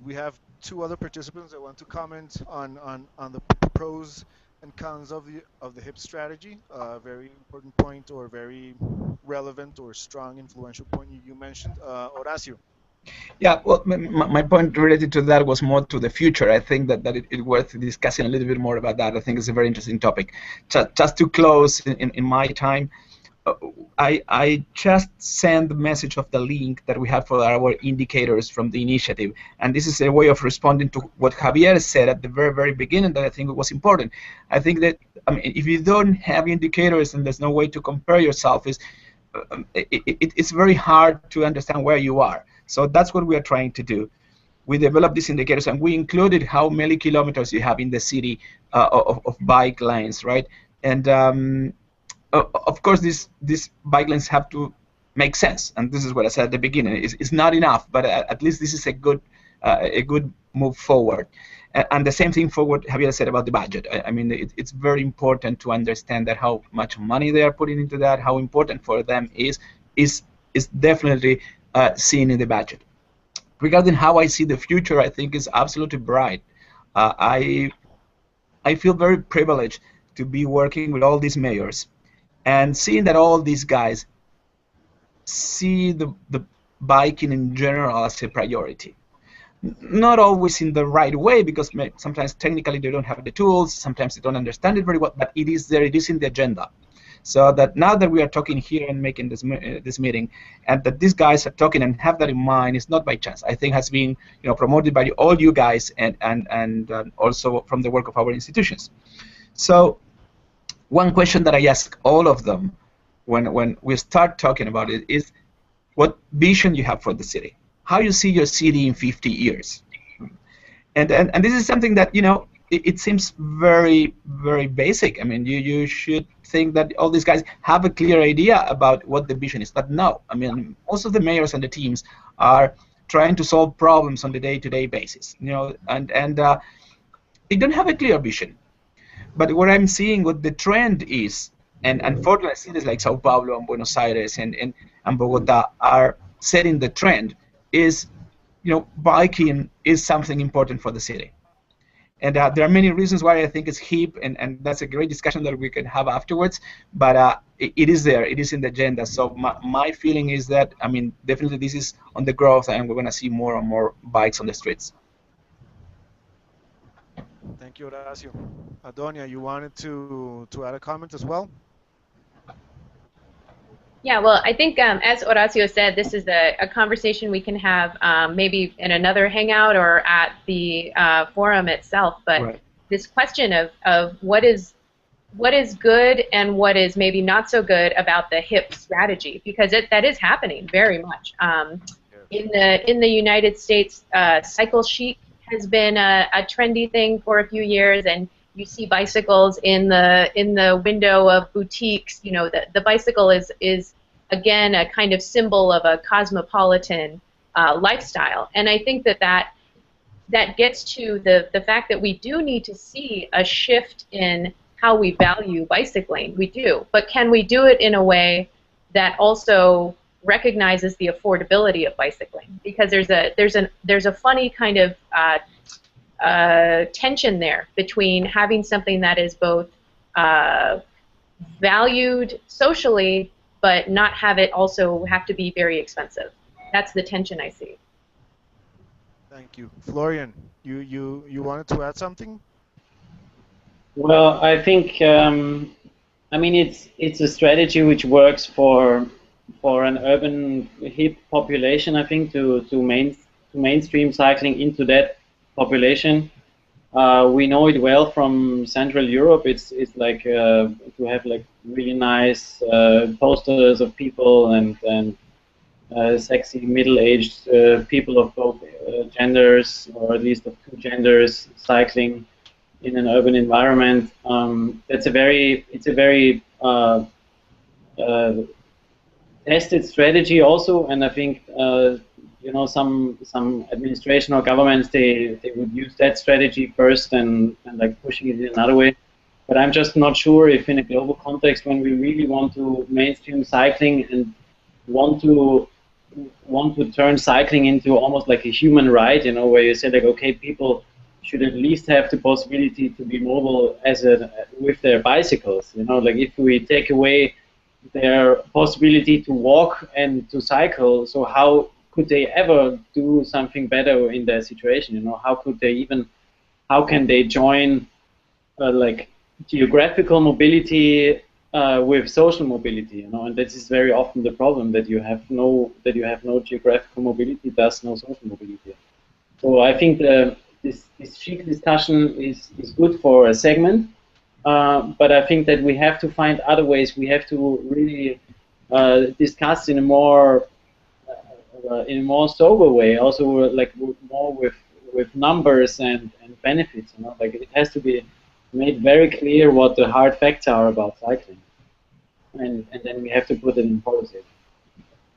We have two other participants that want to comment on the pros and cons of the HIP strategy. Very important point, or very relevant or strong influential point you mentioned. Horacio. Yeah, well, my point related to that was more to the future. I think that it's worth discussing a little bit more about that. I think it's a very interesting topic. Just to close in my time, I just sent the message of the link that we have for our indicators from the initiative, and this is a way of responding to what Javier said at the very, very beginning that I think was important. I think that, I mean, if you don't have indicators and there's no way to compare yourself, it's very hard to understand where you are. So that's what we are trying to do. We developed these indicators, and we included how many kilometers you have in the city of bike lanes, right? And of course, these bike lanes have to make sense, and this is what I said at the beginning. It's not enough, but at least this is a good a good move forward. And the same thing for what Javier said about the budget. I mean, it's very important to understand that how much money they are putting into that, how important for them is definitely seen in the budget. Regarding how I see the future, I think is absolutely bright. I feel very privileged to be working with all these mayors and seeing that all these guys see the biking in general as a priority. Not always in the right way, because sometimes technically they don't have the tools, sometimes they don't understand it very well, but it is there, it is in the agenda. So that now that we are talking here and making this meeting, and that these guys are talking and have that in mind, is not by chance. I think has been promoted by all you guys and also from the work of our institutions. So one question that I ask all of them when we start talking about it is, what vision you have for the city? How you see your city in 50 years? And this is something that, it seems very, very basic. I mean, you should think that all these guys have a clear idea about what the vision is. But no, I mean, most of the mayors and the teams are trying to solve problems on the day-to-day basis, and they don't have a clear vision. But what I'm seeing, what the trend is, and unfortunately cities like Sao Paulo and Buenos Aires and Bogota are setting the trend, is, biking is something important for the city. And there are many reasons why I think it's hip, and that's a great discussion that we can have afterwards. But it is there, it is in the agenda. So my feeling is that, I mean, definitely this is on the growth, and we're going to see more and more bikes on the streets. Thank you, Horacio. Adonia, you wanted to add a comment as well? Yeah, well, I think as Horacio said, this is a conversation we can have maybe in another hangout or at the forum itself. But right. This question of what is good and what is maybe not so good about the HIP strategy, because that is happening very much. In the United States, cycle chic has been a trendy thing for a few years, and you see bicycles in the window of boutiques. The bicycle is again a kind of symbol of a cosmopolitan lifestyle, and I think that gets to the fact that we do need to see a shift in how we value bicycling. We do, but can we do it in a way that also recognizes the affordability of bicycling? Because there's a funny kind of tension there between having something that is both valued socially, but not have it also have to be very expensive. That's the tension I see. Thank you. Florian, you wanted to add something? Well, I think I mean it's a strategy which works for an urban hip population. I think to mainstream cycling into that population. We know it well from Central Europe. It's like to have like really nice posters of people and sexy middle-aged people of both genders, or at least of two genders, cycling in an urban environment. It's a very tested strategy also, and I think some administration or governments they would use that strategy first and like pushing it in another way. But I'm just not sure if in a global context, when we really want to mainstream cycling and want to turn cycling into almost like a human right, where you say like, okay, people should at least have the possibility to be mobile with their bicycles. Like if we take away their possibility to walk and to cycle, so how could they ever do something better in their situation? How can they join like geographical mobility with social mobility? And this is very often the problem, that you have no geographical mobility, thus no social mobility. So I think this chic discussion is good for a segment, but I think that we have to find other ways. We have to really discuss in a more sober way, also like more with numbers and benefits. Like it has to be made very clear what the hard facts are about cycling, and then we have to put it in policy.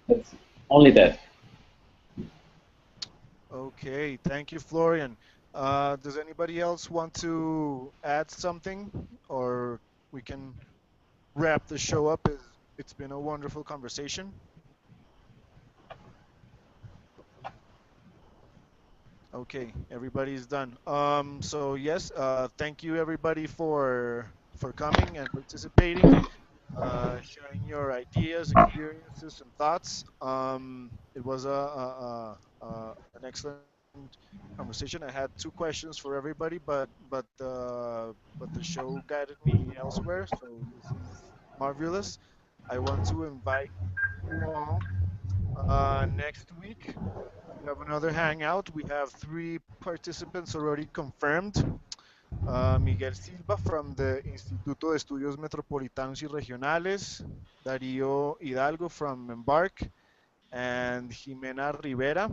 That's only that. Okay, thank you, Florian. Does anybody else want to add something, or we can wrap the show up? It's been a wonderful conversation. Okay, everybody's done. So yes, thank you everybody for coming and participating, sharing your ideas, experiences, and thoughts. It was an excellent conversation. I had two questions for everybody, but the show guided me elsewhere, so this is marvelous. I want to invite you all next week. We have another hangout. We have three participants already confirmed. Miguel Silva from the Instituto de Estudios Metropolitanos y Regionales, Darío Hidalgo from Embark, and Jimena Rivera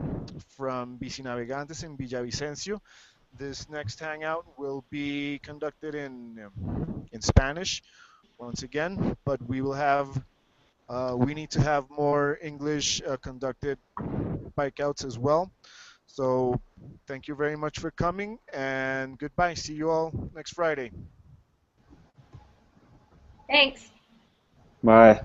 from Bicinavegantes in Villavicencio. This next hangout will be conducted in Spanish once again, but we need to have more English conducted bike outs as well. So thank you very much for coming and goodbye. See you all next Friday. Thanks. Bye.